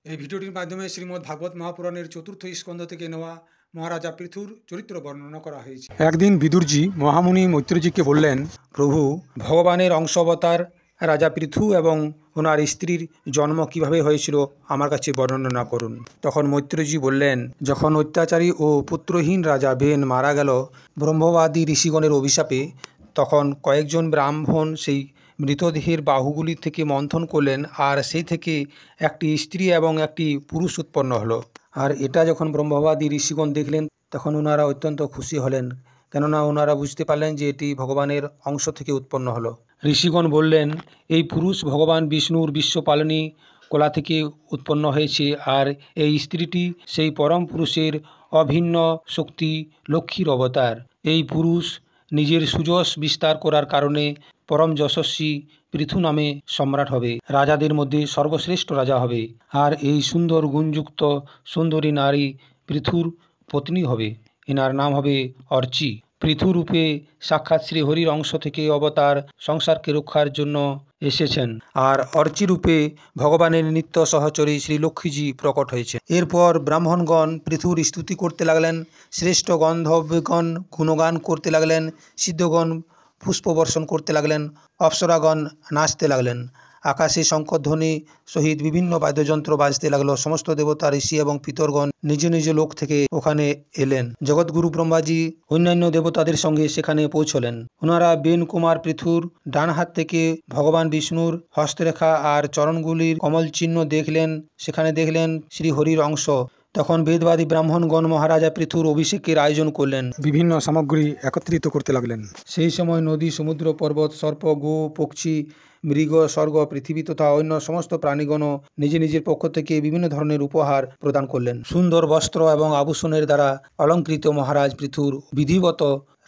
এই ভিডিওটির মাধ্যমে শ্রীমদ্ ভাগবত মহাপুরাণের চতুর্থ স্কন্ধ থেকে নেওয়া মহারাজা পৃথুর চরিত্র বর্ণনা করা হয়েছে। একদিন বিদুরজি মহামুনি মৈত্রীজিকে বললেন, প্রভু, ভগবানের অংশাবতার রাজা পৃথু এবং ওনার স্ত্রীর জন্ম কিভাবে হয়েছিল আমার কাছে বর্ণনা করুন। তখন মৈত্রীজি বললেন, যখন অত্যাচারী ও পুত্রহীন রাজা বেন মারা গেল ব্রহ্মবাদী ঋষিগণের অভিশাপে, তখন কয়েকজন ব্রাহ্মণ সেই মৃতদেহের বাহুগুলি থেকে মন্থন করলেন, আর সেই থেকে একটি স্ত্রী এবং একটি পুরুষ উৎপন্ন হলো। আর এটা যখন ব্রহ্মবাদী ঋষিগণ দেখলেন, তখন ওনারা অত্যন্ত খুশি হলেন, কেননা ওনারা বুঝতে পারলেন যে এটি ভগবানের অংশ থেকে উৎপন্ন হলো। ঋষিগণ বললেন, এই পুরুষ ভগবান বিষ্ণুর বিশ্বপালনী কলা থেকে উৎপন্ন হয়েছে, আর এই স্ত্রীটি সেই পরম পুরুষের অভিন্ন শক্তি লক্ষ্মীর অবতার। এই পুরুষ নিজের সুযশ বিস্তার করার কারণে পরম যশস্বী পৃথু নামে সম্রাট হবে, রাজাদের মধ্যে সর্বশ্রেষ্ঠ রাজা হবে। আর এই সুন্দর গুণযুক্ত সুন্দরী নারী পৃথুর পত্নী হবে। এনার নাম হবে অর্চি। পৃথুরূপে সাক্ষাৎ শ্রীহরির অংশ থেকে অবতার সংসারকে রক্ষার জন্য এসেছেন, আর অর্চিরূপে ভগবানের নিত্য সহচরী শ্রী লক্ষ্মীজি প্রকট হয়েছেন। এরপর ব্রাহ্মণগণ পৃথুর স্তুতি করতে লাগলেন, শ্রেষ্ঠ গন্ধর্বগণ গুণগান করতে লাগলেন, সিদ্ধগণ পুষ্পবর্ষণ করতে লাগলেন, অপ্সরাগণ নাচতে লাগলেন, আকাশে শঙ্খধ্বনি সহিত বিভিন্ন বাদ্যযন্ত্র বাজতে লাগলো। সমস্ত দেবতা, ঋষি এবং পিতরগণ নিজ নিজ লোক থেকে ওখানে এলেন। জগৎগুরু ব্রহ্মাজি অন্যান্য দেবতাদের সঙ্গে সেখানে পৌঁছলেন। ওনারা বেন কুমার পৃথুর ডান হাত থেকে ভগবান বিষ্ণুর হস্তরেখা আর চরণগুলির কমল চিহ্ন দেখলেন। সেখানে দেখলেন শ্রীহরির অংশ। তখন বেদবাদী ব্রাহ্মণগণ মহারাজা পৃথুর অভিষেকের আয়োজন করলেন, বিভিন্ন সামগ্রী একত্রিত করতে লাগলেন। সেই সময় নদী, সমুদ্র, পর্বত, সর্প, গো, পক্ষী, মৃগ, স্বর্গ, পৃথিবী তথা অন্য সমস্ত প্রাণীগণও নিজ নিজের পক্ষ থেকে বিভিন্ন ধরনের উপহার প্রদান করলেন। সুন্দর বস্ত্র এবং আভূষণের দ্বারা অলঙ্কৃত মহারাজ পৃথুর বিধিবত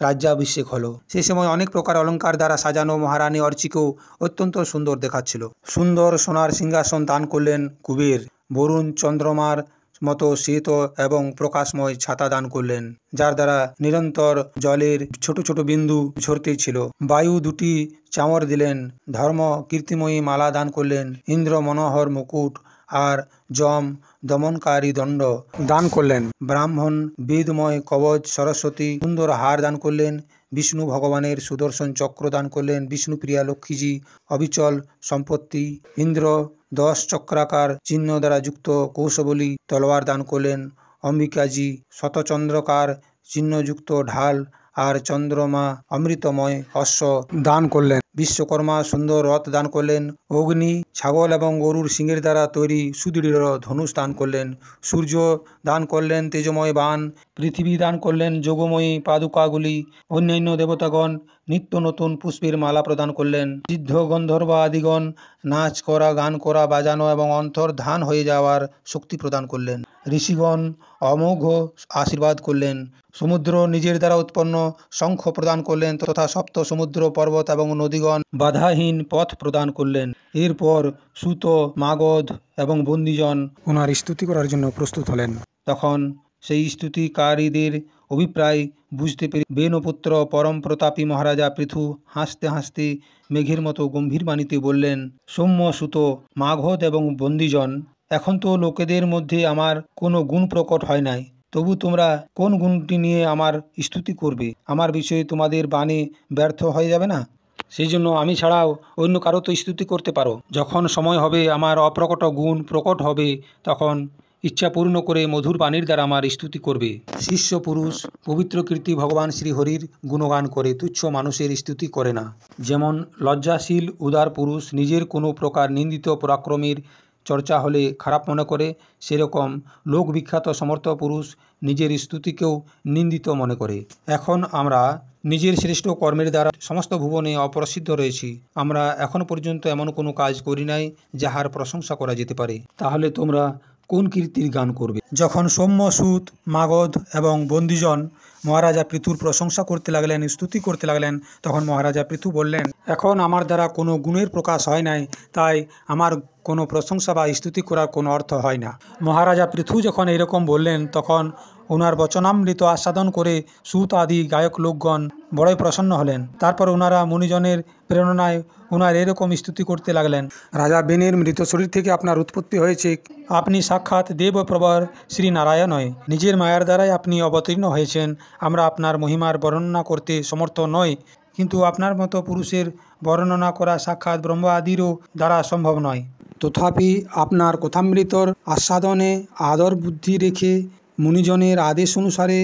রাজ্যাভিষেক হলো। সেই সময় অনেক প্রকার অলঙ্কার দ্বারা সাজানো মহারানী অর্চিকেও অত্যন্ত সুন্দর দেখাচ্ছিল। সুন্দর সোনার সিংহাসন দান করলেন কুবের। বরুণ চন্দ্রমার মতো শ্বেত এবং প্রকাশময় ছাতা দান করলেন, যার দ্বারা নিরন্তর জলের ছোট ছোট বিন্দু ঝরতেই ছিল। বায়ু দুটি চামর দিলেন। ধর্ম কীর্তিময়ী মালা দান করলেন। ইন্দ্র মনোহর মুকুট আর যম দমনকারী দণ্ড দান করলেন। ব্রাহ্মণ বেদময় কবচ, সরস্বতী সুন্দর হার দান করলেন। বিষ্ণু ভগবানের সুদর্শন চক্র দান করলেন। বিষ্ণুপ্রিয়া লক্ষ্মীজি অবিচল সম্পত্তি। ইন্দ্র 10 চক্রাকার চিহ্ন দ্বারা যুক্ত কৌশবলী তলোয়ার দান করলেন। অম্বিকাজি শতচন্দ্রকার চিহ্নযুক্ত ঢাল আর চন্দ্রমা অমৃতময় অশ্ব দান করলেন। বিশ্বকর্মা সুন্দর রথ দান করলেন। অগ্নি ছাগল এবং গরুর সিংহের দ্বারা তৈরি সুদৃঢ় ধনুষ দান করলেন। সূর্য দান করলেন তেজময় বাণ। পৃথিবী দান করলেন যোগময়ী পাদুকাগুলি। অন্যান্য দেবতাগণ নিত্য নতুন পুষ্পের মালা প্রদান করলেন। সিদ্ধ গন্ধর্ব আদিগণ নাচ করা, গান করা, বাজানো এবং অন্তর্ধান হয়ে যাওয়ার শক্তি প্রদান করলেন। ঋষিগণ অমোঘ আশীর্বাদ করলেন। সমুদ্র নিজের দ্বারা উৎপন্ন শঙ্খ প্রদান করলেন, তথা সপ্ত সমুদ্র, পর্বত এবং নদীগণ বাধাহীন পথ প্রদান করলেন। এরপর সুত, মাগধ এবং বন্দীজন ওনার স্তুতি করার জন্য প্রস্তুত হলেন। তখন সেই স্তুতিকারীদের অভিপ্রায় বুঝতে পেরে বেনপুত্র পরম প্রতাপী মহারাজা পৃথু হাসতে হাসতে মেঘের মতো গম্ভীর বাণীতে বললেন, সৌম্য সুত, মাগধ এবং বন্দীজন, এখন তো লোকেদের মধ্যে আমার কোনো গুণ প্রকট হয় নাই, তবু তোমরা কোন গুণটি নিয়ে আমার স্তুতি করবে? আমার বিষয়ে তোমাদের বাণী ব্যর্থ হয়ে যাবে না? সেই জন্য আমি ছাড়াও অন্য কারো তো স্তুতি করতে পারো। যখন সময় হবে আমার অপ্রকট গুণ প্রকট হবে, তখন ইচ্ছা পূর্ণ করে মধুর বাণীর দ্বারা আমার স্তুতি করবে। শিষ্য পুরুষ পবিত্র কীর্তি ভগবান শ্রীহরির গুণগান করে, তুচ্ছ মানুষের স্তুতি করে না। যেমন লজ্জাশীল উদার পুরুষ নিজের কোনো প্রকার নিন্দিত পরাক্রমের চর্চা হলে খারাপ মনে করে, সেরকম লোকবিখ্যাত সমর্থ পুরুষ নিজের স্তুতিকেও নিন্দিত মনে করে। এখন আমরা নিজের শ্রেষ্ঠ কর্মের দ্বারা সমস্ত ভুবনে অপ্রসিদ্ধ রয়েছি। আমরা এখন পর্যন্ত এমন কোনো কাজ করি নাই যাহার প্রশংসা করা যেতে পারে। তাহলে তোমরা কোন কীর্তির গান করবে? যখন সৌম্য, সুত, মাগধ এবং বন্দীজন মহারাজা পৃথুর প্রশংসা করতে লাগলেন, স্তুতি করতে লাগলেন, তখন মহারাজা পৃথু বললেন, এখন আমার দ্বারা কোনো গুণের প্রকাশ হয় নাই, তাই আমার কোনো প্রশংসা বা স্তুতি করার কোনো অর্থ হয় না। মহারাজা পৃথু যখন এরকম বললেন, তখন ওনার বচনামৃত আস্বাদন করে সুত আদি গায়ক লোকগণ বড়ই প্রসন্ন হলেন। তারপর ওনারা মুনিজনের প্রেরণায় ওনার এরকম স্তুতি করতে লাগলেন। রাজা বেনের মৃত শরীর থেকে আপনার উৎপত্তি হয়েছে। আপনি সাক্ষাৎ দেব প্রবর শ্রী নারায়ণয়, নিজের মায়ার দ্বারাই আপনি অবতীর্ণ হয়েছেন। আমরা আপনার মহিমার বর্ণনা করতে সমর্থ নয়, কিন্তু আপনার মতো পুরুষের বর্ণনা করা সাক্ষাৎ ব্রহ্ম আদিরও দ্বারা সম্ভব নয়। তথাপি আপনার কথামৃতর আস্বাদনে আদর বুদ্ধি রেখে মুনিজনের আদেশ অনুসারে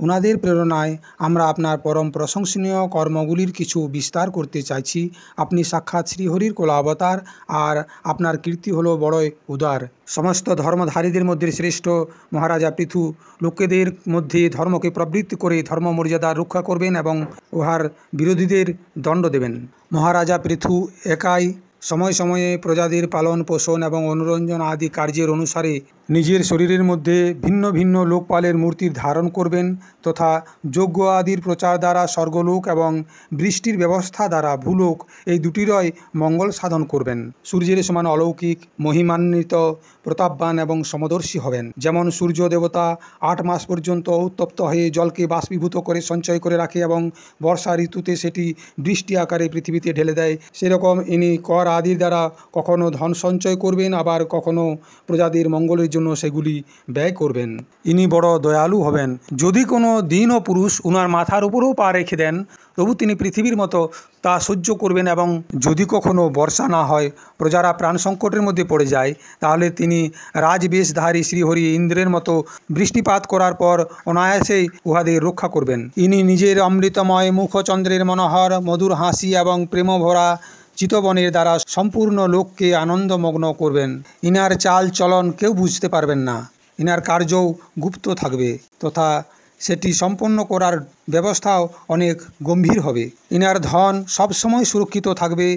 ওনাদের প্রেরণায় আমরা আপনার পরম প্রশংসনীয় কর্মগুলির কিছু বিস্তার করতে চাইছি। আপনি সাক্ষাৎ শ্রীহরির কোলা অবতার, আর আপনার কীর্তি হলো বড়ই উদার। সমস্ত ধর্মধারীদের মধ্যে শ্রেষ্ঠ মহারাজা পৃথু লোকেদের মধ্যে ধর্মকে প্রবৃত্তি করে ধর্ম মর্যাদা রক্ষা করবেন এবং উহার বিরোধীদের দণ্ড দেবেন। মহারাজা পৃথু একাই সময়ে সময়ে প্রজাদের পালন পোষণ এবং অনুরঞ্জন আদি কার্যের অনুসারে নিজের শরীরের মধ্যে ভিন্ন ভিন্ন লোকপালের মূর্তির ধারণ করবেন, তথা যজ্ঞ আদির প্রচার দ্বারা স্বর্গলোক এবং বৃষ্টির ব্যবস্থা দ্বারা ভূলোক এই দুটিরই মঙ্গল সাধন করবেন। সূর্যের সমান অলৌকিক, মহিমান্বিত, প্রতাপবান এবং সমদর্শী হবেন। যেমন সূর্য দেবতা 8 মাস পর্যন্ত উত্তপ্ত হয়ে জলকে বাষ্পীভূত করে সঞ্চয় করে রাখে এবং বর্ষা ঋতুতে সেটি বৃষ্টি আকারে পৃথিবীতে ঢেলে দেয়, সেরকম ইনি কর আদির দ্বারা কখনো ধন সঞ্চয় করবেন, আবার কখনো প্রজাদের মঙ্গলের জন্য সেগুলি ব্যয় করবেন। ইনি বড় দয়ালু হবেন। যদি কোনো দিন ও পুরুষ উনার মাথার উপরেও পা রেখে দেন, তবু তিনি পৃথিবীর মতো তা সহ্য করবেন, এবং যদি কখনো বর্ষা না হয়, প্রজারা প্রাণ সংকটের মধ্যে পড়ে যায়, তাহলে তিনি রাজবেশধারী শ্রীহরি ইন্দ্রের মতো বৃষ্টিপাত করার পর অনায়াসেই উহাদের রক্ষা করবেন। ইনি নিজের অমৃতময় মুখচন্দ্রের মনোহর মধুর হাসি এবং প্রেমভরা চিতবনের দ্বারা সম্পূর্ণ লোককে আনন্দমগ্ন করবেন। ইনার চাল চলন কেউ বুঝতে পারবেন না। ইনার কার্যও গুপ্ত থাকবে, তথা সেটি সম্পন্ন করার ব্যবস্থাও অনেক গম্ভীর হবে। ইনার ধন সবসময় সুরক্ষিত থাকবে,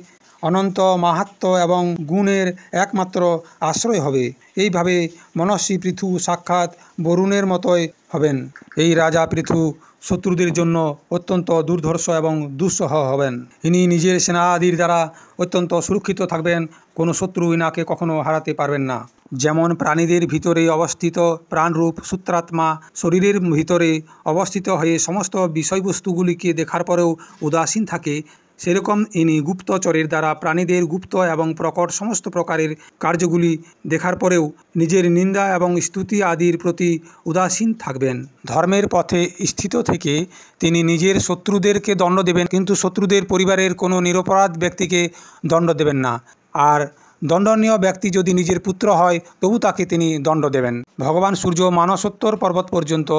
অনন্ত মাহাত্ম্য এবং গুণের একমাত্র আশ্রয় হবে। এইভাবে মনস্বী পৃথু সাক্ষাৎ বরুণের মতোই হবেন। এই রাজা পৃথু শত্রুদের জন্য অত্যন্ত দুর্ধর্ষ এবং দুঃসহ হবেন। ইনি নিজের সেনা আদির দ্বারা অত্যন্ত সুরক্ষিত থাকবেন, কোনো শত্রু ইনাকে কখনো হারাতে পারবেন না। যেমন প্রাণীদের ভিতরে অবস্থিত প্রাণরূপ সূত্রাত্মা শরীরের ভিতরে অবস্থিত হয়ে সমস্ত বিষয়বস্তুগুলিকে দেখার পরেও উদাসীন থাকে, সেরকম ইনি গুপ্তচরের দ্বারা প্রাণীদের গুপ্ত এবং প্রকট সমস্ত প্রকারের কার্যগুলি দেখার পরেও নিজের নিন্দা এবং স্তুতি আদির প্রতি উদাসীন থাকবেন। ধর্মের পথে স্থিত থেকে তিনি নিজের শত্রুদেরকে দণ্ড দেবেন, কিন্তু শত্রুদের পরিবারের কোনো নিরপরাধ ব্যক্তিকে দণ্ড দেবেন না। আর দণ্ডনীয় ব্যক্তি যদি নিজের পুত্র হয়, তবু তাকে তিনি দণ্ড দেবেন। ভগবান সূর্য মানসোত্তর পর্বত পর্যন্ত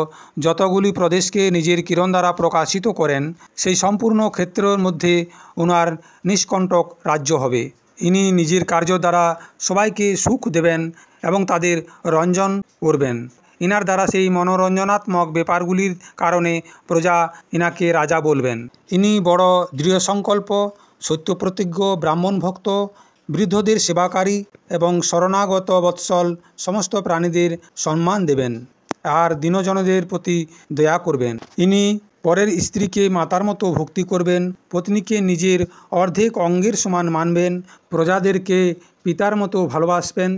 যতগুলি প্রদেশকে নিজের কিরণ দ্বারা প্রকাশিত করেন, সেই সম্পূর্ণ ক্ষেত্রের মধ্যে ওনার নিষ্কণ্টক রাজ্য হবে। ইনি নিজের কার্য দ্বারা সবাইকে সুখ দেবেন এবং তাদের রঞ্জন করবেন। ইনার দ্বারা সেই মনোরঞ্জনাত্মক ব্যাপারগুলির কারণে প্রজা ইনাকে রাজা বলবেন। ইনি বড় দৃঢ় সংকল্প, সত্যপ্রতিজ্ঞ, ব্রাহ্মণ ভক্ত, বৃদ্ধদের সেবাকারী এবং শরণাগত বৎসল, সমস্ত প্রাণীদের সম্মান দেবেন আর দীনজনদের প্রতি দয়া করবেন। ইনি পরের স্ত্রীকে মাতার মতো ভক্তি করবেন, পত্নীকে নিজের অর্ধেক অঙ্গের সমান মানবেন, প্রজাদেরকে পিতার মতো ভালোবাসবেন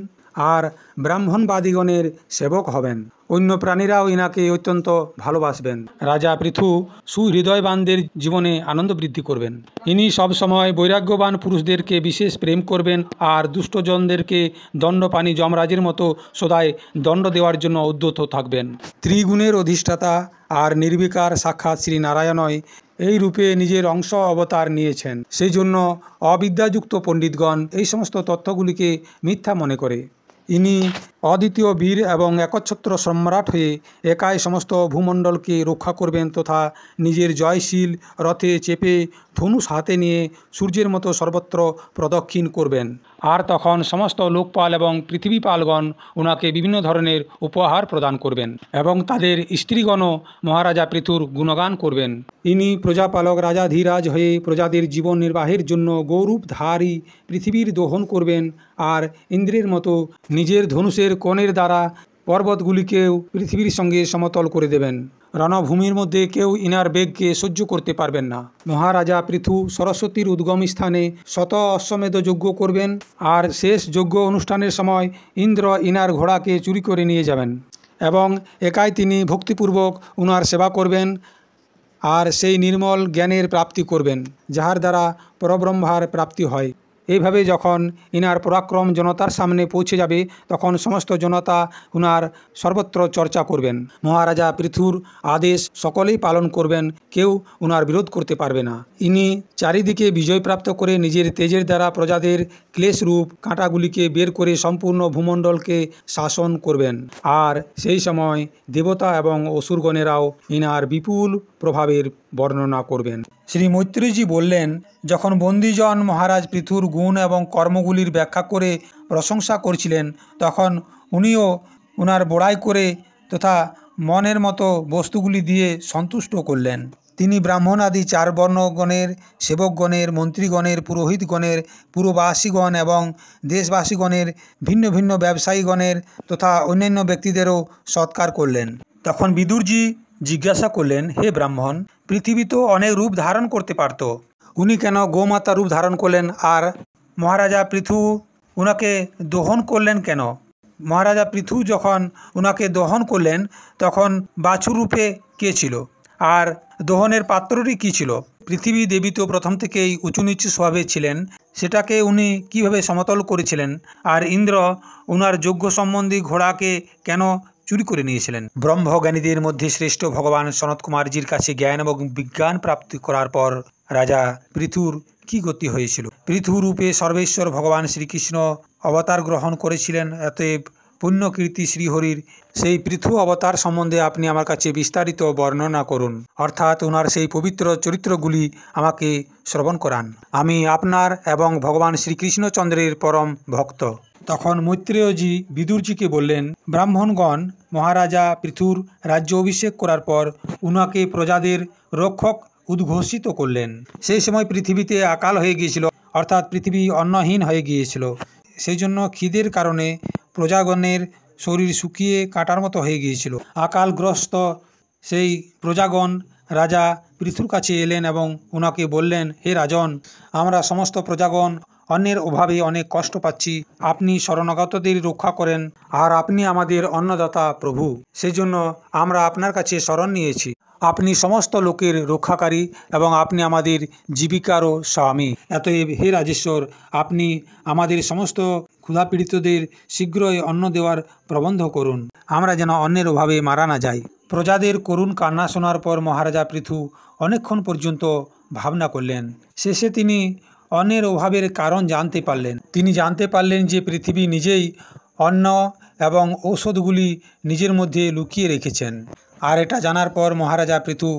আর ব্রাহ্মণবাদীগণের সেবক হবেন। অন্য প্রাণীরাও ইনাকে অত্যন্ত ভালোবাসবেন। রাজা পৃথু সুহৃদয়বানদের জীবনে আনন্দ বৃদ্ধি করবেন। ইনি সবসময় বৈরাগ্যবান পুরুষদেরকে বিশেষ প্রেম করবেন আর দুষ্টজনদেরকে দণ্ডপানি যমরাজের মতো সদাই দণ্ড দেওয়ার জন্য উদ্যত থাকবেন। ত্রিগুণের অধিষ্ঠাতা আর নির্বিকার সাক্ষাৎ শ্রী নারায়ণই এই রূপে নিজের অংশ অবতার নিয়েছেন। সেই জন্য অবিদ্যাযুক্ত পণ্ডিতগণ এই সমস্ত তথ্যগুলিকে মিথ্যা মনে করে। ইনি অদ্বিতীয় বীর এবং একচ্ছত্র সম্রাট হয়ে একাই সমস্ত ভূমণ্ডলকে রক্ষা করবেন, তথা নিজের জয়শীল রথে চেপে ধনুষ হাতে নিয়ে সূর্যের মতো সর্বত্র প্রদক্ষিণ করবেন। আর তখন সমস্ত লোকপাল এবং পৃথিবীপালগণ ওনাকে বিভিন্ন ধরনের উপহার প্রদান করবেন এবং তাদের স্ত্রীগণও মহারাজা পৃথুর গুণগান করবেন। ইনি প্রজাপালক রাজাধিরাজ হয়ে প্রজাদের জীবন নির্বাহের জন্য গৌরূপধারী পৃথিবীর দোহন করবেন আর ইন্দ্রের মতো নিজের ধনুষের কোণের দ্বারা পর্বতগুলিকেও পৃথিবীর সঙ্গে সমতল করে দেবেন। রণভূমির মধ্যে কেউ ইনার বেগকে সহ্য করতে পারবেন না। মহারাজা পৃথু সরস্বতীর উদ্গম স্থানে শত অশ্বমেধ যজ্ঞ করবেন, আর শেষ যজ্ঞ অনুষ্ঠানের সময় ইন্দ্র ইনার ঘোড়াকে চুরি করে নিয়ে যাবেন এবং একাই তিনি ভক্তিপূর্বক উনার সেবা করবেন আর সেই নির্মল জ্ঞানের প্রাপ্তি করবেন, যাহার দ্বারা পরব্রহ্মার প্রাপ্তি হয়। এইভাবে যখন ইনার পরাক্রম জনতার সামনে পৌঁছে যাবে, তখন সমস্ত জনতা উনার সর্বত্র চর্চা করবেন। মহারাজা পৃথুর আদেশ সকলেই পালন করবেন, কেউ উনার বিরোধ করতে পারবে না। ইনি চারিদিকে বিজয় প্রাপ্ত করে নিজের তেজের দ্বারা প্রজাদের ক্লেশরূপ কাঁটাগুলিকে বের করে সম্পূর্ণ ভূমণ্ডলকে শাসন করবেন। আর সেই সময় দেবতা এবং অসুরগণেরাও ইনার বিপুল প্রভাবের বর্ণনা করবেন। শ্রী মৈত্রেয়ীজি বললেন, যখন বন্দীজন মহারাজ পৃথুর গুণ এবং কর্মগুলির ব্যাখ্যা করে প্রশংসা করছিলেন, তখন উনিও উনার বড়াই করে তথা মনের মতো বস্তুগুলি দিয়ে সন্তুষ্ট করলেন। তিনি ব্রাহ্মণ আদি 4 বর্ণগণের, সেবকগণের, মন্ত্রীগণের, পুরোহিতগণের, পুরবাসীগণ এবং দেশবাসীগণের, ভিন্ন ভিন্ন ব্যবসায়ীগণের তথা অন্যান্য ব্যক্তিদেরও সৎকার করলেন। তখন বিদুরজি জিজ্ঞাসা করলেন, হে ব্রাহ্মণ, পৃথিবী তো অনেক রূপ ধারণ করতে পারত, উনি কেন গোমাতা রূপ ধারণ করলেন? আর মহারাজা পৃথু উনাকে দহন করলেন কেন? মহারাজা পৃথু যখন উনাকে দহন করলেন, তখন বাছুর রূপে কে ছিল? আর দহনের পাত্রটি কী ছিল? পৃথিবী দেবী তো প্রথম থেকেই উঁচু নিচু স্বভাবে ছিলেন, সেটাকে উনি কিভাবে সমতল করেছিলেন? আর ইন্দ্র উনার যজ্ঞ সম্বন্ধী ঘোড়াকে কেন চুরি করে নিয়েছিলেন? ব্রহ্মজ্ঞানীদের মধ্যে শ্রেষ্ঠ ভগবান সনত কুমারজির কাছে জ্ঞান এবং বিজ্ঞান প্রাপ্তি করার পর রাজা পৃথুর কি গতি হয়েছিল? পৃথু রূপে সর্বেশ্বর ভগবান শ্রীকৃষ্ণ অবতার গ্রহণ করেছিলেন। অতএব পুণ্যকীর্তি শ্রীহরির সেই পৃথু অবতার সম্বন্ধে আপনি আমার কাছে বিস্তারিত বর্ণনা করুন, অর্থাৎ ওনার সেই পবিত্র চরিত্রগুলি আমাকে শ্রবণ করান। আমি আপনার এবং ভগবান শ্রীকৃষ্ণচন্দ্রের পরম ভক্ত। তখন মৈত্রেয়জি বিদুরজিকে বললেন, ব্রাহ্মণগণ মহারাজা পৃথুর রাজ্য অভিষেক করার পর উনাকে প্রজাদের রক্ষক উদ্ঘোষিত করলেন। সেই সময় পৃথিবীতে আকাল হয়ে গিয়েছিল, অর্থাৎ পৃথিবী অন্নহীন হয়ে গিয়েছিল। সেই জন্য খিদের কারণে প্রজাগণের শরীর শুকিয়ে কাটার মতো হয়ে গিয়েছিল। আকালগ্রস্ত সেই প্রজাগণ রাজা পৃথুর কাছে এলেন এবং ওনাকে বললেন, হে রাজন, আমরা সমস্ত প্রজাগণ অন্নের অভাবে অনেক কষ্ট পাচ্ছি। আপনি শরণাগতদের রক্ষা করেন, আর আপনি আমাদের অন্নদাতা প্রভু। সেই জন্য আমরা আপনার কাছে শরণ নিয়েছি। আপনি সমস্ত লোকের রক্ষাকারী এবং আপনি আমাদের জীবিকারও স্বামী। অতএব হে রাজেশ্বর, আপনি আমাদের সমস্ত ক্ষুধাপীড়িতদের শীঘ্রই অন্ন দেওয়ার প্রবন্ধ করুন, আমরা যেন অন্নের অভাবে মারা না যাই। প্রজাদের করুণ কান্না শোনার পর মহারাজা পৃথু অনেকক্ষণ পর্যন্ত ভাবনা করলেন। শেষে তিনি অন্নের অভাবের কারণ জানতে পারলেন। তিনি জানতে পারলেন যে পৃথিবী নিজেই অন্ন এবং ঔষধগুলি নিজের মধ্যে লুকিয়ে রেখেছেন। আর এটা জানার পর মহারাজা পৃথু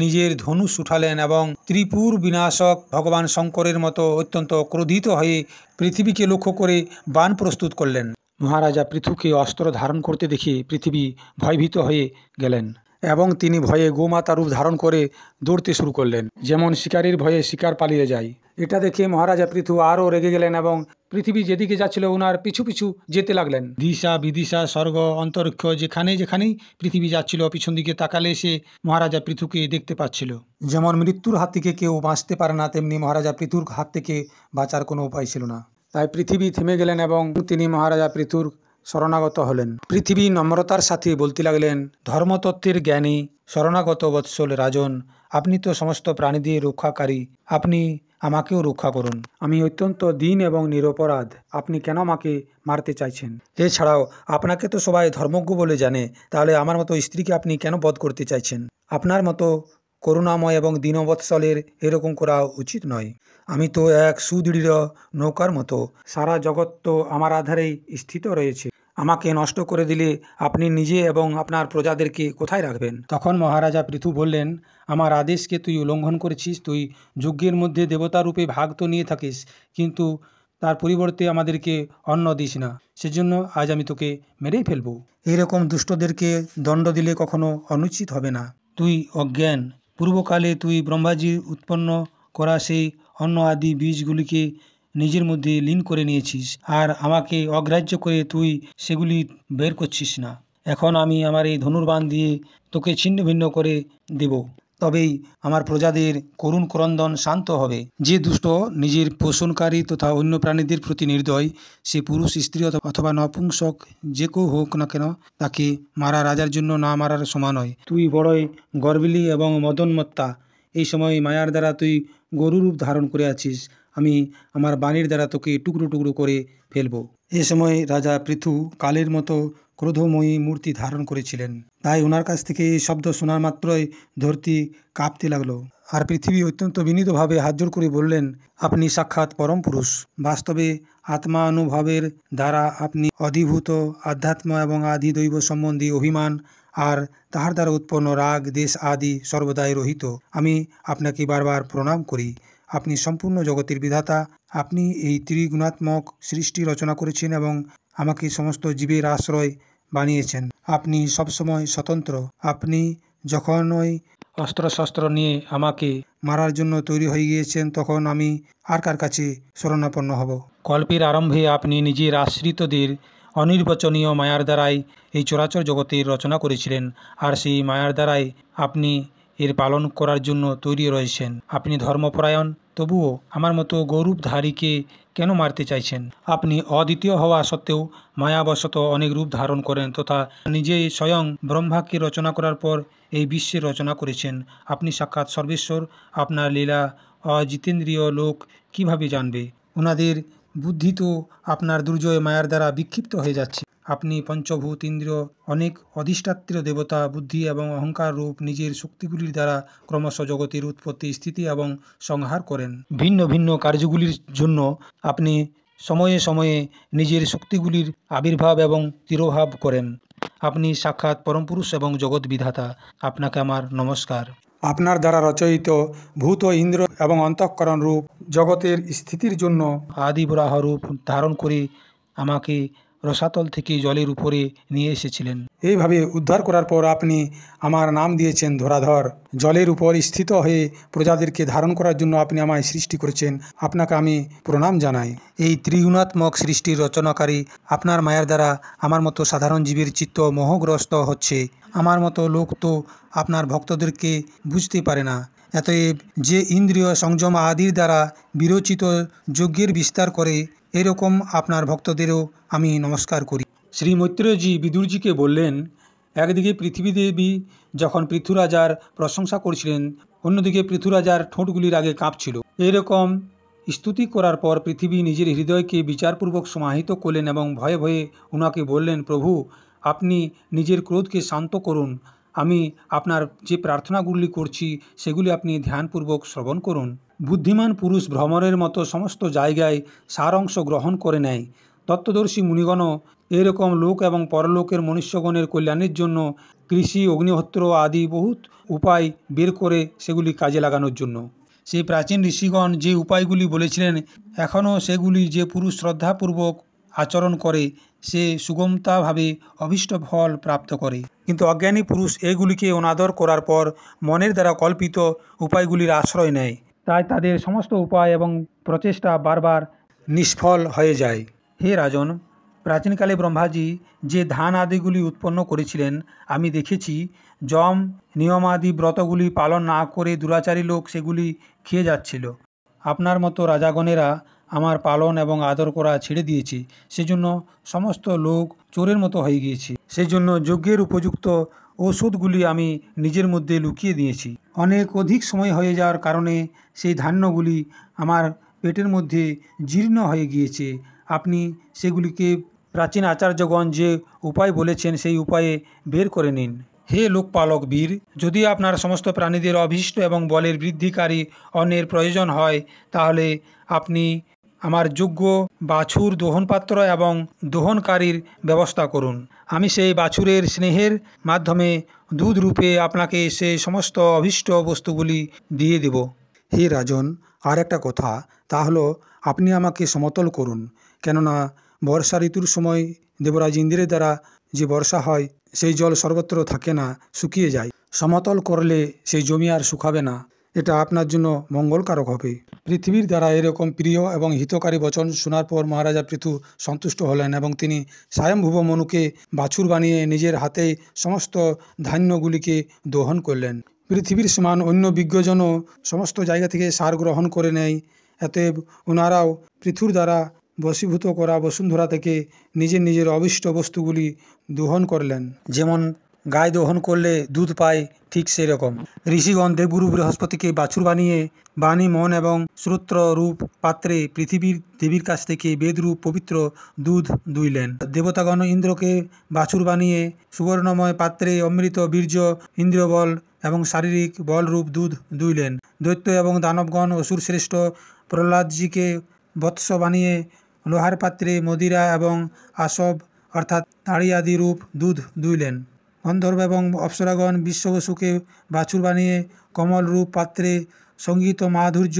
নিজের ধনুষ উঠালেন এবং ত্রিপুর বিনাশক ভগবান শঙ্করের মতো অত্যন্ত ক্রোধিত হয়ে পৃথিবীকে লক্ষ্য করে বাণ প্রস্তুত করলেন। মহারাজা পৃথুকে অস্ত্র ধারণ করতে দেখে পৃথিবী ভয়ভীত হয়ে গেলেন এবং তিনি ভয়ে গোমাতা রূপ ধারণ করে দৌড়তে শুরু করলেন, যেমন শিকারীর ভয়ে শিকার পালিয়ে যায়। এটা দেখে মহারাজা পৃথু আরও রেগে গেলেন এবং পৃথিবী যেদিকে যাচ্ছিল ওনার পিছু পিছু যেতে লাগলেন। দিশা বিদিশা স্বর্গ অন্তরিক্ষ যেখানেই পৃথিবী যাচ্ছিল, পিছন দিকে তাকালে সে মহারাজা পৃথুকে দেখতে পাচ্ছিল। যেমন মৃত্যুর হাত থেকে কেউ বাঁচতে পারে না, তেমনি মহারাজা পৃথুর হাত থেকে বাঁচার কোনো উপায় ছিল না। তাই পৃথিবী থেমে গেলেন এবং তিনি মহারাজা পৃথুর শরণাগত হলেন। পৃথিবী নম্রতার সাথে বলতে লাগলেন, ধর্মতত্ত্বের জ্ঞানী শরণাগত বৎসল রাজন, আপনি তো সমস্ত প্রাণীদের রক্ষাকারী, আপনি আমাকেও রক্ষা করুন। আমি অত্যন্ত দীন এবং নিরপরাধ, আপনি কেন আমাকে মারতে চাইছেন? এছাড়াও আপনাকে তো সবাই ধর্মজ্ঞ বলে জানে, তাহলে আমার মতো স্ত্রীকে আপনি কেন বধ করতে চাইছেন? আপনার মতো করুণাময় এবং দীনবৎসলের এরকম করা উচিত নয়। আমি তো এক সুদৃঢ় নৌকার মতো, সারা জগৎ তো আমার আধারেই স্থিত রয়েছে। আমাকে নষ্ট করে দিলে আপনি নিজে এবং আপনার প্রজাদেরকে কোথায় রাখবেন? তখন মহারাজা পৃথু বললেন, আমার আদেশকে তুই উল্লঙ্ঘন করেছিস। তুই যজ্ঞের মধ্যে দেবতা রূপে ভাগ তো নিয়ে থাকিস, কিন্তু তার পরিবর্তে আমাদেরকে অন্ন দিস না। সেজন্য আজ আমি তোকে মেরেই ফেলবো। এরকম দুষ্টদেরকে দণ্ড দিলে কখনো অনুচিত হবে না। তুই অজ্ঞান। পূর্বকালে তুই ব্রহ্মাজির উৎপন্ন করা সেই অন্ন আদি বীজগুলিকে নিজের মধ্যে লীন করে নিয়েছিস, আর আমাকে অগ্রাহ্য করে তুই সেগুলি বের করছিস না। এখন আমি আমার এই ধনুর্বাণ দিয়ে তোকে ছিন্ন ভিন্ন করে দেব, তবেই আমার প্রজাদের করুণ ক্রন্দন শান্ত হবে। যে দুষ্ট নিজের পোষণকারী তথা অন্য প্রাণীদের প্রতি নির্দয়, সে পুরুষ, স্ত্রী অথবা নপুংসক যে কেউ হোক না কেন, তাকে মারা রাজার জন্য না মারার সমান হয়। তুই বড়ই গর্বিলী এবং মদনমত্তা। এই সময় মায়ার দ্বারা তুই গরুরূপ ধারণ করে আছিস। আমি আমার বাণীর দ্বারা তোকে টুকরো টুকরো করে ফেলব। এ সময় রাজা পৃথু কালের মতো ক্রোধময়ী মূর্তি ধারণ করেছিলেন। তাই ওনার কাছ থেকে এই শব্দ শোনার মাত্রই ধরতি কাঁপতে লাগলো। আর পৃথিবী অত্যন্ত বিনীতভাবে হাত জোড় করে বললেন, আপনি সাক্ষাৎ পরম পুরুষ। বাস্তবে আত্মানুভবের দ্বারা আপনি অধিভূত আধ্যাত্ম এবং আদি দৈব সম্বন্ধী অভিমান আর তাহার দ্বারা উৎপন্ন রাগ দেশ আদি সর্বদাই রহিত। আমি আপনাকে বারবার প্রণাম করি। আপনি সম্পূর্ণ জগতের বিধাতা। আপনি এই ত্রিগুণাত্মক সৃষ্টি রচনা করেছেন এবং আমাকে সমস্ত জীবের আশ্রয় বানিয়েছেন। আপনি সবসময় স্বতন্ত্র। আপনি যখনই অস্ত্রশস্ত্র নিয়ে আমাকে মারার জন্য তৈরি হয়ে গিয়েছেন, তখন আমি আর কার কাছে শরণাপন্ন হব? কল্পের আরম্ভে আপনি নিজের আশ্রিতদের অনির্বচনীয় মায়ার দ্বারাই এই চরাচর জগতের রচনা করেছিলেন, আর সেই মায়ার দ্বারাই আপনি এর পালন করার জন্য তৈরি রয়েছেন। আপনি ধর্মপরায়ণ, তবুও আমার মতো গৌরূপধারীকে কেন মারতে চাইছেন? আপনি অদ্বিতীয় হওয়া সত্ত্বেও মায়াবশত অনেক রূপ ধারণ করেন তথা নিজে স্বয়ং ব্রহ্মাকে রচনা করার পর এই বিশ্বের রচনা করেছেন। আপনি সাক্ষাৎ সর্বেশ্বর। আপনার লীলা অজিতেন্দ্রীয় লোক কিভাবে জানবে? ওনাদের বুদ্ধি তো আপনার দুর্জয় মায়ার দ্বারা বিক্ষিপ্ত হয়ে যাচ্ছে। আপনি পঞ্চভূত ইন্দ্রিয় অনেক অধিষ্ঠাত্রীয় দেবতা বুদ্ধি এবং অহংকার রূপ নিজের শক্তিগুলির দ্বারা ক্রমশ জগতের উৎপত্তি স্থিতি এবং সংহার করেন। ভিন্ন ভিন্ন কার্যগুলির জন্য আপনি সময়ে সময়ে নিজের শক্তিগুলির আবির্ভাব এবং তিরোভাব করেন। আপনি সাক্ষাৎ পরমপুরুষ এবং জগৎ বিধাতা। আপনাকে আমার নমস্কার। আপনার দ্বারা রচয়িত ভূত ইন্দ্র এবং অন্তঃকরণ রূপ জগতের স্থিতির জন্য আদিবরাহ রূপ ধারণ করে আমাকে রসাতল থেকে জলের উপরে নিয়ে এসেছিলেন। এইভাবে উদ্ধার করার পর আপনি আমার নাম দিয়েছেন ধরাধর। জলের উপর স্থিত হয়ে প্রজাদেরকে ধারণ করার জন্য আপনি আমায় সৃষ্টি করেছেন। আপনাকে আমি প্রণাম জানাই। এই ত্রিগুণাত্মক সৃষ্টির রচনাকারী আপনার মায়ার দ্বারা আমার মতো সাধারণ জীবের চিত্ত মোহগ্রস্ত হচ্ছে। আমার মতো লোক তো আপনার ভক্তদেরকে বুঝতে পারে না। অতএব যে ইন্দ্রিয় সংযম আদির দ্বারা বিরচিত যজ্ঞের বিস্তার করে, এরকম আপনার ভক্তদেরও আমি নমস্কার করি। শ্রী মৈত্রেয়জি বিদুরজিকে বললেন, একদিকে পৃথিবী দেবী যখন পৃথুরাজার প্রশংসা করছিলেন, অন্যদিকে পৃথুরাজার ঠোঁটগুলির আগে কাঁপছিল। এরকম স্তুতি করার পর পৃথিবী নিজের হৃদয়কে বিচারপূর্বক সমাহিত করলেন এবং ভয়ে ভয়ে ওনাকে বললেন, প্রভু, আপনি নিজের ক্রোধকে শান্ত করুন। আমি আপনার যে প্রার্থনাগুলি করছি সেগুলি আপনি ধ্যানপূর্বক শ্রবণ করুন। বুদ্ধিমান পুরুষ ভ্রমরের মতো সমস্ত জায়গায় সার অংশ গ্রহণ করে নেয়। তত্ত্বদর্শী মুনিগণও এরকম লোক এবং পরলোকের মনুষ্যগণের কল্যাণের জন্য কৃষি, অগ্নিহোত্র আদি বহুত উপায় বের করে সেগুলি কাজে লাগানোর জন্য। সেই প্রাচীন ঋষিগণ যে উপায়গুলি বলেছিলেন, এখনও সেগুলি যে পুরুষ শ্রদ্ধাপূর্বক আচরণ করে সে সুগমতাভাবে অভীষ্ট ফল প্রাপ্ত করে। কিন্তু অজ্ঞানী পুরুষ এগুলিকে অনাদর করার পর মনের দ্বারা কল্পিত উপায়গুলির আশ্রয় নেয়। তাই তাদের সমস্ত উপায় এবং প্রচেষ্টা বারবার নিষ্ফল হয়ে যায়। হে রাজন, প্রাচীনকালে ব্রহ্মাজি যে ধান আদিগুলি উৎপন্ন করেছিলেন, আমি দেখেছি যম নিয়মাদি ব্রতগুলি পালন না করে দুরাচারী লোক সেগুলি খেয়ে যাচ্ছিল। আপনার মতো রাজাগণেরা আমার পালন এবং আদর করা ছেড়ে দিয়েছে, সেজন্য সমস্ত লোক চোরের মতো হয়ে গিয়েছে। সেই জন্য যজ্ঞের উপযুক্ত ঔষধগুলি আমি নিজের মধ্যে লুকিয়ে দিয়েছি। অনেক অধিক সময় হয়ে যাওয়ার কারণে সেই ধান্যগুলি আমার পেটের মধ্যে জীর্ণ হয়ে গিয়েছে। আপনি সেগুলিকে প্রাচীন আচার্যগণ যে উপায় বলেছেন সেই উপায়ে বের করে নিন। হে লোকপালক বীর, যদি আপনার সমস্ত প্রাণীদের অভীষ্ট এবং বলের বৃদ্ধিকারী অন্যের প্রয়োজন হয়, তাহলে আপনি আমার যোগ্য বাছুর দোহনপাত্র এবং দোহনকারীর ব্যবস্থা করুন। আমি সেই বাছুরের স্নেহের মাধ্যমে দুধ রূপে আপনাকে সেই সমস্ত অভীষ্ট বস্তুগুলি দিয়ে দেব। হে রাজন, আর একটা কথা, তা হলো আপনি আমাকে সমতল করুন। কেননা বর্ষা ঋতুর সময় দেবরাজ ইন্দ্রের দ্বারা যে বর্ষা হয় সেই জল সর্বত্র থাকে না, শুকিয়ে যায়। সমতল করলে সেই জমি আর শুকাবে না। এটা আপনার জন্য মঙ্গলকারক হবে। পৃথিবীর দ্বারা এরকম প্রিয় এবং হিতকারী বচন শোনার পর মহারাজা পৃথু সন্তুষ্ট হলেন এবং তিনি স্বয়ম্ভুব মনুকে বাছুর বানিয়ে নিজের হাতেই সমস্ত ধান্যগুলিকে দহন করলেন। পৃথিবীর সমান অন্য বিজ্ঞজনও সমস্ত জায়গা থেকে সার গ্রহণ করে নেয়। অতএব ওনারাও পৃথুর দ্বারা বশীভূত করা বসুন্ধরা থেকে নিজের নিজের অভীষ্ট বস্তুগুলি দহন করলেন। যেমন গায়ে দহন করলে দুধ পায়, ঠিক সেরকম ঋষিগণ দেবগুরু বৃহস্পতিকে বাছুর বানিয়ে বাণী, মন এবং শ্রোত্র রূপ পাত্রে পৃথিবীর দেবীর কাছ থেকে বেদরূপ পবিত্র দুধ দুইলেন। দেবতাগণ ইন্দ্রকে বাছুর বানিয়ে সুবর্ণময় পাত্রে অমৃত, বীর্য, ইন্দ্রিয় বল এবং শারীরিক বলরূপ দুধ দুইলেন। দৈত্য এবং দানবগণ অসুর শ্রেষ্ঠ প্রহ্লাদজিকে বৎস বানিয়ে লোহার পাত্রে মদিরা এবং আসব অর্থাৎ তাড়ি আদি রূপ দুধ দুইলেন। গন্ধর্ব এবং অপ্সরাগণ বিশ্ববসুকে বাছুর বানিয়ে কমল রূপ পাত্রে সঙ্গীত, মাধুর্য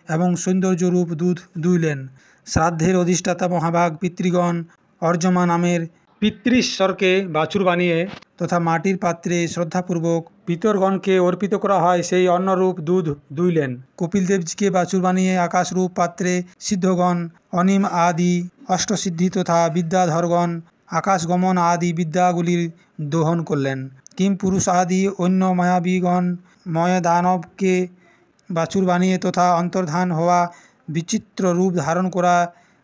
এবং সৌন্দর্য রূপ দুধ দুইলেন। শ্রাদ্ধের অধিষ্ঠাতা মহাভাগ পিতৃগণ অর্যমা নামের পিতৃশ্বরকে বাছুর বানিয়ে তথা মাটির পাত্রে শ্রদ্ধাপূর্বক পিতরগণকে অর্পিত করা হয় সেই অন্নরূপ দুধ দুইলেন। কপিলদেবজিকে বাছুর বানিয়ে আকাশরূপ পাত্রে সিদ্ধগণ অনিম আদি অষ্টসিদ্ধি তথা বিদ্যাধরগণ আকাশগমন আদি বিদ্যাগুলির দহন করলেন। কিম পুরুষ আদি অন্য মায়াবীগণ ময়দানবকে বাছুর বানিয়ে তথা অন্তর্ধান হওয়া, বিচিত্র রূপ ধারণ করা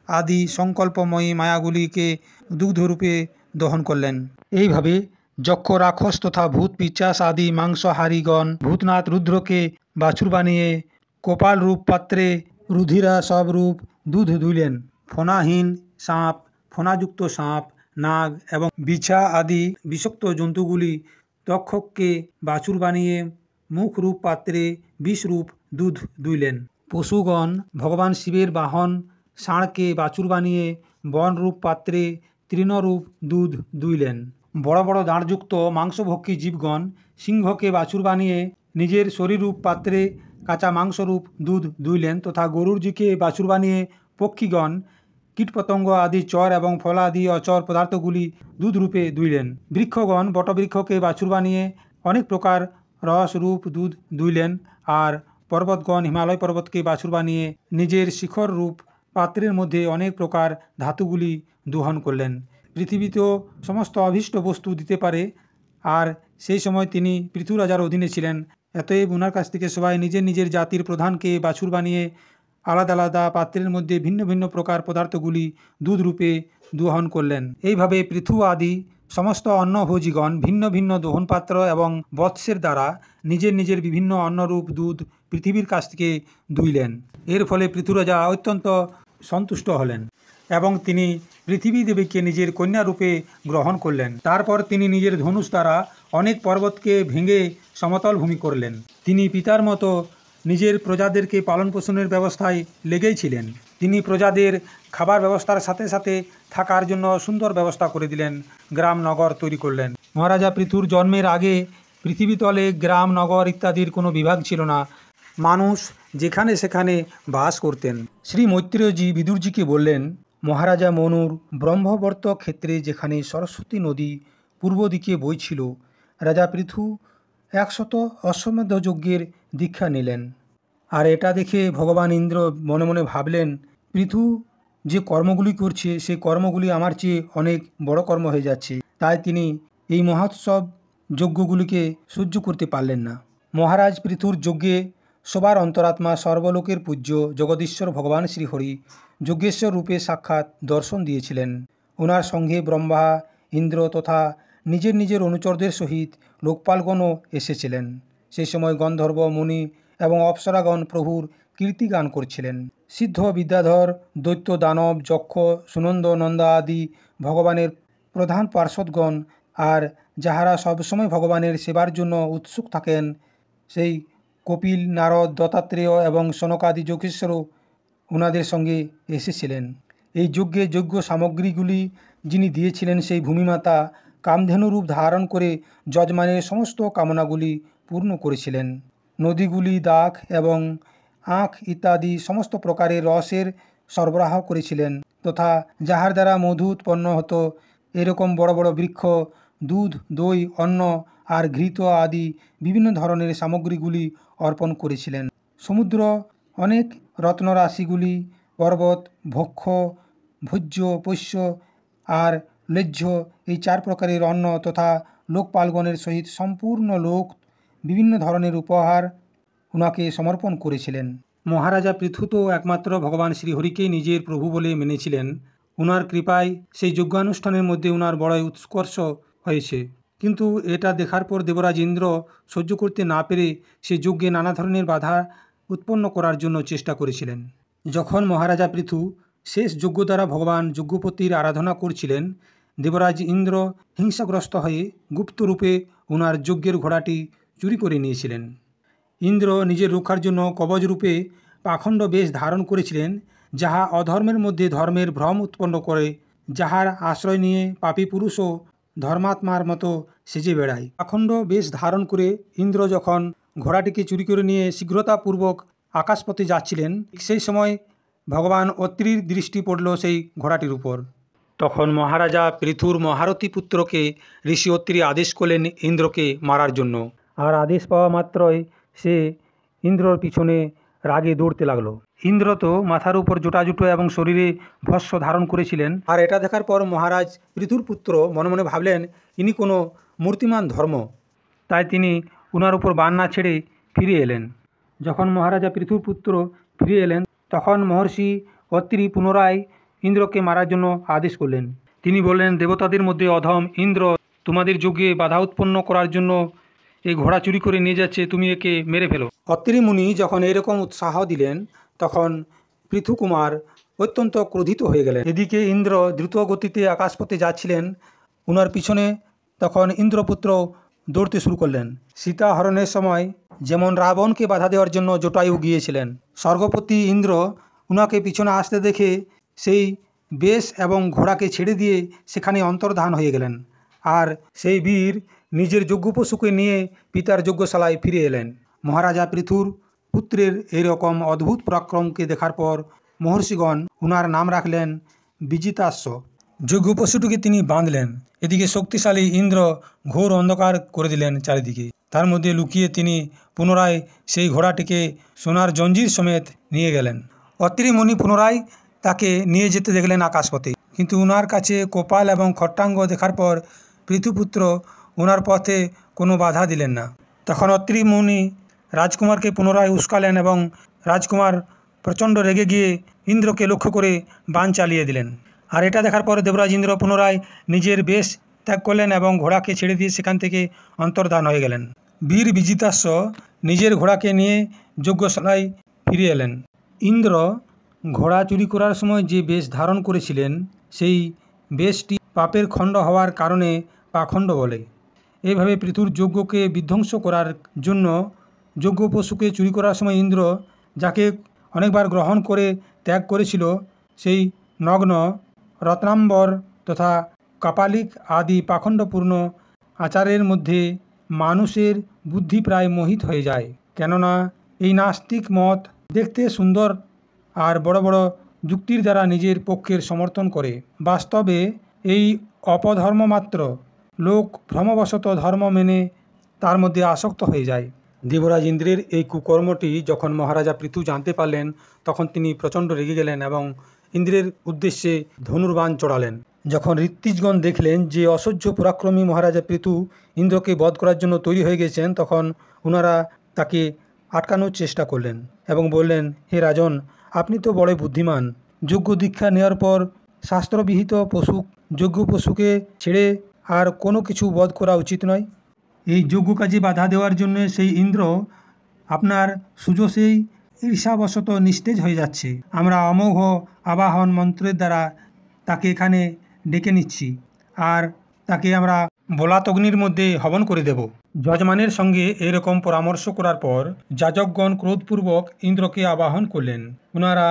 আদি সংকল্পময়ী মায়াগুলিকে দুগ্ধরূপে দহন করলেন। এইভাবে যক্ষ, রাক্ষস তথা ভূত পিচাস আদি মাংসহারীগণ ভূতনাথ রুদ্রকে বাছুর বানিয়ে কপাল রূপ পাত্রে রুধিরা সব রূপ দুধ দুইলেন। ফণাহীন সাপ, ফণাযুক্ত সাপ, নাগ এবং বিছা আদি বিষাক্ত জন্তুগুলি তক্ষককে বাছুর বানিয়ে মুখ রূপ পাত্রে বিষরূপ দুধ দুইলেন। পশুগণ ভগবান শিবের বাহন ষাঁড়কে বাছুর বানিয়ে বনরূপ পাত্রে তৃণরূপ দুধ দুইলেন। বড় বড় দাঁড়যুক্ত মাংসভক্ষী জীবগণ সিংহকে বাছুর বানিয়ে নিজের শরীররূপ পাত্রে কাঁচা মাংসরূপ দুধ দুইলেন তথা গরুরজিকে বাছুর বানিয়ে পক্ষীগণ কীটপতঙ্গ আদি চর এবং ফলাদি অচর পদার্থগুলি দুধরূপে দুইলেন। বৃক্ষগণ বটবৃক্ষকে বাছুর বানিয়ে অনেক প্রকার রসরূপ দুধ দুইলেন। আর পর্বতগণ হিমালয় পর্বতকে বাছুর বানিয়ে নিজের শিখর রূপ পাত্রের মধ্যে অনেক প্রকার ধাতুগুলি দহন করলেন। পৃথিবীতেও সমস্ত অভীষ্ট বস্তু দিতে পারে, আর সেই সময় তিনি পৃথু রাজার অধীনে ছিলেন। এতএব ওনার কাছ থেকে সবাই নিজের নিজের জাতির প্রধানকে বাছুর বানিয়ে আলাদা আলাদা পাত্রের মধ্যে ভিন্ন ভিন্ন প্রকার পদার্থগুলি দুধরূপে দহন করলেন। এইভাবে পৃথু আদি সমস্ত অন্নভোজীগণ ভিন্ন ভিন্ন দহন পাত্র এবং বৎসের দ্বারা নিজের নিজের বিভিন্ন অন্নরূপ দুধ পৃথিবীর কাছ থেকে দুইলেন। এর ফলে পৃথুরাজা অত্যন্ত সন্তুষ্ট হলেন এবং তিনি পৃথিবী দেবীকে নিজের কন্যারূপে গ্রহণ করলেন। তারপর তিনি নিজের ধনুষ দ্বারা অনেক পর্বতকে ভেঙে সমতল ভূমি করলেন। তিনি পিতার মতো নিজের প্রজাদেরকে পালন পোষণের ব্যবস্থায় লেগেই ছিলেন। তিনি প্রজাদের খাবার ব্যবস্থার সাথে সাথে থাকার জন্য সুন্দর ব্যবস্থা করে দিলেন, গ্রাম নগর তৈরি করলেন। মহারাজা পৃথুর জন্মের আগে পৃথিবীতলে গ্রাম নগর ইত্যাদির কোনো বিভাগ ছিল না। মানুষ যেখানে সেখানে বাস করতেন। শ্রী মৈত্রেয়জি বিদুরজিকে বললেন, মহারাজা মনুর ব্রহ্মবর্ত ক্ষেত্রে যেখানে সরস্বতী নদী পূর্ব দিকে বইছিল, রাজা পৃথু 100 অশ্বমেধ যজ্ঞের দীক্ষা নিলেন। আর এটা দেখে ভগবান ইন্দ্র মনে মনে ভাবলেন, পৃথু যে কর্মগুলি করছে সেই কর্মগুলি আমার চেয়ে অনেক বড় কর্ম হয়ে যাচ্ছে। তাই তিনি এই মহোৎসব যজ্ঞগুলিকে সহ্য করতে পারলেন না। মহারাজ পৃথুর যজ্ঞে সবার অন্তরাত্মা সর্বলোকের পূজ্য জগদীশ্বর ভগবান শ্রীহরি যজ্ঞেশ্বর রূপে সাক্ষাৎ দর্শন দিয়েছিলেন। ওনার সঙ্গে ব্রহ্মা, ইন্দ্র তথা নিজের নিজের অনুচরদের সহিত লোকপালগণও এসেছিলেন। সেই সময় গন্ধর্ব, মুনি এবং অপ্সরাগণ প্রভুর কীর্তিগান করছিলেন। সিদ্ধ, বিদ্যাধর, দৈত্য, দানব, যক্ষ, সুনন্দ, নন্দা আদি ভগবানের প্রধান পার্ষদগণ আর যাহারা সবসময় ভগবানের সেবার জন্য উৎসুক থাকেন, সেই কপিল, নারদ, দত্তাত্রেয় এবং সনকাদি যোগেশ্বরও ওনাদের সঙ্গে এসেছিলেন। এই যজ্ঞে যজ্ঞ সামগ্রীগুলি যিনি দিয়েছিলেন সেই ভূমিমাতা কামধেনু রূপ ধারণ করে যজমানের সমস্ত কামনাগুলি পূর্ণ করেছিলেন। নদীগুলি দাখ এবং আখ ইত্যাদি সমস্ত প্রকারের রসের সরবরাহ করেছিলেন তথা যাহার দ্বারা মধু উৎপন্ন হতো। এরকম বড় বড় বৃক্ষ, দুধ, দই, অন্ন আর ঘৃত আদি বিভিন্ন ধরনের সামগ্রীগুলি অর্পণ করেছিলেন। সমুদ্র অনেক রত্নরাশিগুলি, পর্বত, ভক্ষ, ভোজ্য, পোষ্য আর লেহ্য, এই 4 প্রকারের অন্ন তথা লোকপালগণের সহিত সম্পূর্ণ লোক বিভিন্ন ধরনের উপহার উনাকে সমর্পণ করেছিলেন। মহারাজা পৃথু তো একমাত্র ভগবান শ্রীহরিকেই নিজের প্রভু বলে মেনেছিলেন। উনার কৃপায় সেই যজ্ঞানুষ্ঠানের মধ্যে উনার বড়ই উৎকর্ষ হয়েছে। কিন্তু এটা দেখার পর দেবরাজ ইন্দ্র সহ্য করতে না পেরে সেই যজ্ঞে নানা ধরনের বাধা উৎপন্ন করার জন্য চেষ্টা করেছিলেন। যখন মহারাজা পৃথু শেষ যজ্ঞ দ্বারা ভগবান যজ্ঞপতির আরাধনা করছিলেন, দেবরাজ ইন্দ্র হিংসাগ্রস্ত হয়ে গুপ্তরূপে উনার যজ্ঞের ঘোড়াটি চুরি করে নিয়েছিলেন। ইন্দ্র নিজের রক্ষার জন্য কবচরূপে পাখণ্ড বেশ ধারণ করেছিলেন, যাহা অধর্মের মধ্যে ধর্মের ভ্রম উৎপন্ন করে, যাহার আশ্রয় নিয়ে পাপী পুরুষও ধর্মাত্মার মতো সেজে বেড়ায়। পাখণ্ড বেশ ধারণ করে ইন্দ্র যখন ঘোড়াটিকে চুরি করে নিয়ে শীঘ্রতাপূর্বক আকাশপথে যাচ্ছিলেন, সেই সময় ভগবান অত্রির দৃষ্টি পড়ল সেই ঘোড়াটির উপর। তখন মহারাজা পৃথুর মহারথী পুত্রকে ঋষি অত্রি আদেশ করলেন ইন্দ্রকে মারার জন্য। আর আদেশ পাওয়া মাত্রই সে ইন্দ্রর পিছনে রাগে দৌড়তে লাগলো। ইন্দ্র তো মাথার উপর জটাজুটো এবং শরীরে ভস্য ধারণ করেছিলেন। আর এটা দেখার পর মহারাজ পৃথুর পুত্র মনে মনে ভাবলেন ইনি কোনো মূর্তিমান ধর্ম, তাই তিনি উনার উপর বান না ছেড়ে ফিরে এলেন। যখন মহারাজা পৃথুর পুত্র ফিরে এলেন, তখন মহর্ষি অত্রি পুনরায় ইন্দ্রকে মারার জন্য আদেশ করলেন। তিনি বললেন, দেবতাদের মধ্যে অধম ইন্দ্র তোমাদের যজ্ঞে বাধা উৎপন্ন করার জন্য এই ঘোড়া চুরি করে নিয়ে যাচ্ছে, তুমি একে মেরে ফেলো। অত্রি মুনি যখন এরকম উৎসাহ দিলেন, তখন পৃথুকুমার অত্যন্ত ক্রোধিত হয়ে গেলেন। এদিকে ইন্দ্র দ্রুত গতিতে আকাশপথে যাচ্ছিলেন, উনার পিছনে তখন ইন্দ্রপুত্র দৌড়তে শুরু করলেন। সীতা হরণের সময় যেমন রাবণকে বাধা দেওয়ার জন্য জটায়ু গিয়েছিলেন, স্বর্গপতি ইন্দ্র উনাকে পিছনে আসতে দেখে সেই বেশ এবং ঘোড়াকে ছেড়ে দিয়ে সেখানে অন্তর্ধান হয়ে গেলেন। আর সেই বীর নিজের যজ্ঞ পশুকে নিয়ে পিতার যজ্ঞশালায় ফিরে এলেন। মহারাজা পৃথুর পুত্রের এইরকম অদ্ভুত পরাক্রমকে দেখার পর মহর্ষিগণ উনার নাম রাখলেন বিজিতাস্য। যজ্ঞ পশুটিকে তিনি বাঁধলেন। এদিকে শক্তিশালী ইন্দ্র ঘোর অন্ধকার করে দিলেন চারিদিকে। তার মধ্যে লুকিয়ে তিনি পুনরায় সেই ঘোড়াটিকে সোনার জঞ্জির সমেত নিয়ে গেলেন। অত্রি মুনি পুনরায় তাকে নিয়ে যেতে দেখলেন আকাশপথে, কিন্তু উনার কাছে কপাল এবং খট্টাঙ্গ দেখার পর পৃথুপুত্র ওনার পথে কোনো বাধা দিলেন না। তখন অত্রি মুনি রাজকুমারকে পুনরায় উস্কালেন এবং রাজকুমার প্রচণ্ড রেগে গিয়ে ইন্দ্রকে লক্ষ্য করে বাণ চালিয়ে দিলেন। আর এটা দেখার পর দেবরাজ ইন্দ্র পুনরায় নিজের বেশ ত্যাগ করলেন এবং ঘোড়াকে ছেড়ে দিয়ে সেখান থেকে অন্তর্ধান হয়ে গেলেন। বীর বিজিতাস্য নিজের ঘোড়াকে নিয়ে যজ্ঞশালায় ফিরে এলেন। ইন্দ্র ঘোড়া চুরি করার সময় যে বেশ ধারণ করেছিলেন, সেই বেশটি পাপের খণ্ড হওয়ার কারণে পাখণ্ড বলে। এইভাবে পৃথুর যজ্ঞকে বিধ্বংস করার জন্য যজ্ঞ পশুকে চুরি করার সময় ইন্দ্র যাকে অনেকবার গ্রহণ করে ত্যাগ করেছিল, সেই নগ্ন, রত্নাম্বর তথা কাপালিক আদি পাখণ্ডপূর্ণ আচারের মধ্যে মানুষের বুদ্ধি প্রায় মোহিত হয়ে যায়। কেননা এই নাস্তিক মত দেখতে সুন্দর আর বড় বড় যুক্তির দ্বারা নিজের পক্ষের সমর্থন করে। বাস্তবে এই অপধর্ম মাত্র, লোক ভ্রমবশত ধর্ম মেনে তার মধ্যে আসক্ত হয়ে যায়। দেবরাজ ইন্দ্রের এই কুকর্মটি যখন মহারাজা পৃথু জানতে পারলেন, তখন তিনি প্রচণ্ড রেগে গেলেন এবং ইন্দ্রের উদ্দেশ্যে ধনুর্বাণ চড়ালেন। যখন ঋত্বিজগণ দেখলেন যে অসহ্য পরাক্রমী মহারাজা পৃথু ইন্দ্রকে বধ করার জন্য তৈরি হয়ে গেছেন, তখন ওনারা তাকে আটকানোর চেষ্টা করলেন এবং বললেন, হে রাজন, আপনি তো বড় বুদ্ধিমান। যজ্ঞ দীক্ষা নেওয়ার পর শাস্ত্রবিহিত যজ্ঞ পশুকে ছেড়ে আর কোনো কিছু বধ করা উচিত নয়। এই যজ্ঞ কাজে বাধা দেওয়ার জন্য সেই ইন্দ্র আপনার সুযশেই ঈর্ষাবশত নিস্তেজ হয়ে যাচ্ছে। আমরা অমোঘ আবাহন মন্ত্রের দ্বারা তাকে এখানে ডেকে নিচ্ছি, আর তাকে আমরা বলাতগ্নির মধ্যে হবন করে দেব। যজমানের সঙ্গে এরকম পরামর্শ করার পর যাজকগণ ক্রোধপূর্বক ইন্দ্রকে আবাহন করলেন। ওনারা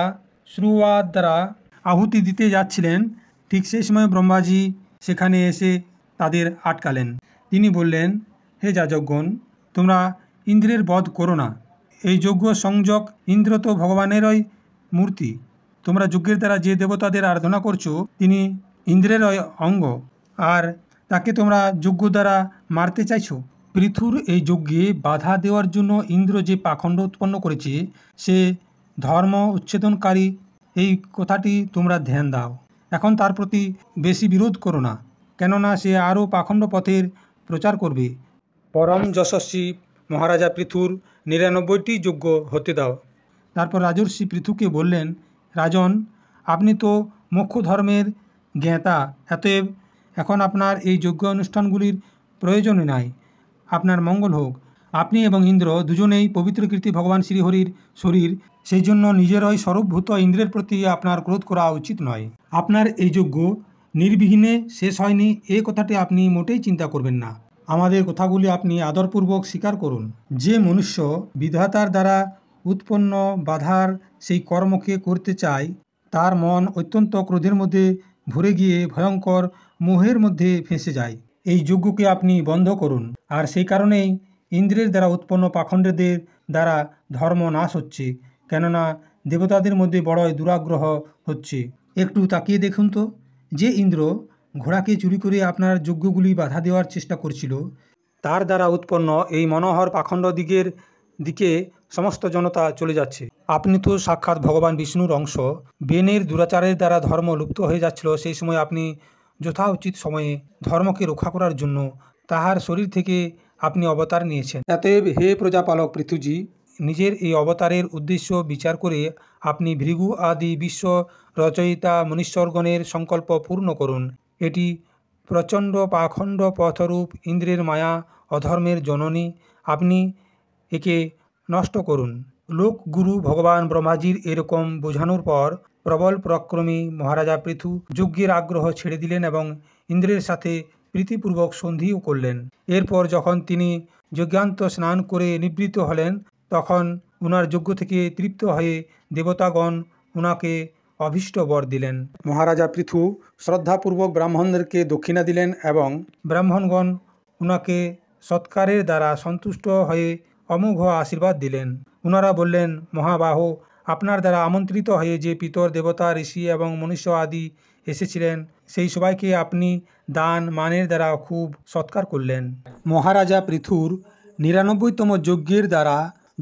শ্রুয়াদ দ্বারা আহুতি দিতে যাচ্ছিলেন, ঠিক সেই সময় ব্রহ্মাজি সেখানে এসে তাদের আটকালেন। তিনি বললেন, হে যাজকগণ, তোমরা ইন্দ্রের বধ করো না। এই যজ্ঞ সংযোগ ইন্দ্র তো ভগবানেরই মূর্তি। তোমরা যজ্ঞের দ্বারা যে দেবতাদের আরাধনা করছো, তিনি ইন্দ্রের অঙ্গ, আর তাকে তোমরা যজ্ঞ দ্বারা মারতে চাইছো। পৃথুর এই যজ্ঞে বাধা দেওয়ার জন্য ইন্দ্র যে পাখণ্ড উৎপন্ন করেছে সে ধর্ম উচ্ছেদনকারী, এই কথাটি তোমরা ধ্যান দাও। এখন তার প্রতি বেশি বিরোধ করো না, কেননা সে আরও পাখণ্ড পথের প্রচার করবে। পরম যশস্বী মহারাজা পৃথুর ৯৯টি যজ্ঞ হতে দাও। তারপর রাজর্ষি পৃথুকে বললেন, রাজন, আপনি তো মোক্ষ ধর্মের জ্ঞাতা, অতএব এখন আপনার এই যজ্ঞ অনুষ্ঠানগুলির প্রয়োজনই নাই। আপনার মঙ্গল হোক। আপনি এবং ইন্দ্র দুজনেই পবিত্র কীর্তি ভগবান শ্রীহরির শরীর, সেই জন্য নিজেরই স্বরূপভূত ইন্দ্রের প্রতি আপনার ক্রোধ করা উচিত নয়। আপনার এই যজ্ঞ নির্বিঘ্নে শেষ হয়নি এ কথাটি আপনি মোটেই চিন্তা করবেন না। আমাদের কথাগুলি আপনি আদরপূর্বক স্বীকার করুন। যে মনুষ্য বিধাতার দ্বারা উৎপন্ন বাধার সেই কর্মকে করতে চায়, তার মন অত্যন্ত ক্রোধের মধ্যে ভরে গিয়ে ভয়ঙ্কর মোহের মধ্যে ফেঁসে যায়। এই যজ্ঞকে আপনি বন্ধ করুন। আর সেই কারণেই ইন্দ্রের দ্বারা উৎপন্ন পাখণ্ডদের দ্বারা ধর্ম নাশ হচ্ছে, কেননা দেবতাদের মধ্যে বড়ই দুরাগ্রহ হচ্ছে। একটু তাকিয়ে দেখুন তো, যে ইন্দ্র ঘোড়াকে চুরি করে আপনার যজ্ঞগুলি বাধা দেওয়ার চেষ্টা করছিল, তার দ্বারা উৎপন্ন এই মনোহর পাখণ্ড দিকে সমস্ত জনতা চলে যাচ্ছে। আপনি তো সাক্ষাৎ ভগবান বিষ্ণুর অংশ। বেনের দুরাচারের দ্বারা ধর্ম লুপ্ত হয়ে যাচ্ছিল, সেই সময় আপনি যথাউচিত সময়ে ধর্মকে রক্ষা করার জন্য তাহার শরীর থেকে আপনি অবতার নিয়েছেন। অতএব হে প্রজাপালক পৃথুজি, নিজের এই অবতারের উদ্দেশ্য বিচার করে আপনি ভৃগু আদি বিশ্ব রচয়িতা মনুষ্যগণের সংকল্প পূর্ণ করুন। এটি প্রচণ্ড পাখণ্ড পথরূপ ইন্দ্রের মায়া অধর্মের জননী, আপনি একে নষ্ট করুন। লোকগুরু ভগবান ব্রহ্মাজির এরকম বোঝানোর পর প্রবল পরাক্রমী মহারাজা পৃথু যজ্ঞের আগ্রহ ছেড়ে দিলেন এবং ইন্দ্রের সাথে প্রীতিপূর্বক সন্ধিও করলেন। এরপর যখন তিনি যজ্ঞান্ত স্নান করে নিবৃত্ত হলেন, তখন উনার যজ্ঞ থেকে তৃপ্ত হয়ে দেবতাগণ উনাকে অভীষ্ট বর দিলেন। মহারাজা পৃথু শ্রদ্ধাপূর্বক ব্রাহ্মণদেরকে দক্ষিণা দিলেন এবং ব্রাহ্মণগণ উনাকে সৎকারের দ্বারা সন্তুষ্ট হয়ে অমোঘ আশীর্বাদ দিলেন। উনারা বললেন, মহাবাহ, আপনার দ্বারা আমন্ত্রিত হয়ে যে পিতর দেবতা ঋষি এবং মনুষ্য আদি এসেছিলেন, সেই সবাইকে আপনি দান মানের দ্বারা খুব সৎকার করলেন। মহারাজা পৃথুর ৯৯তম যজ্ঞের দ্বারা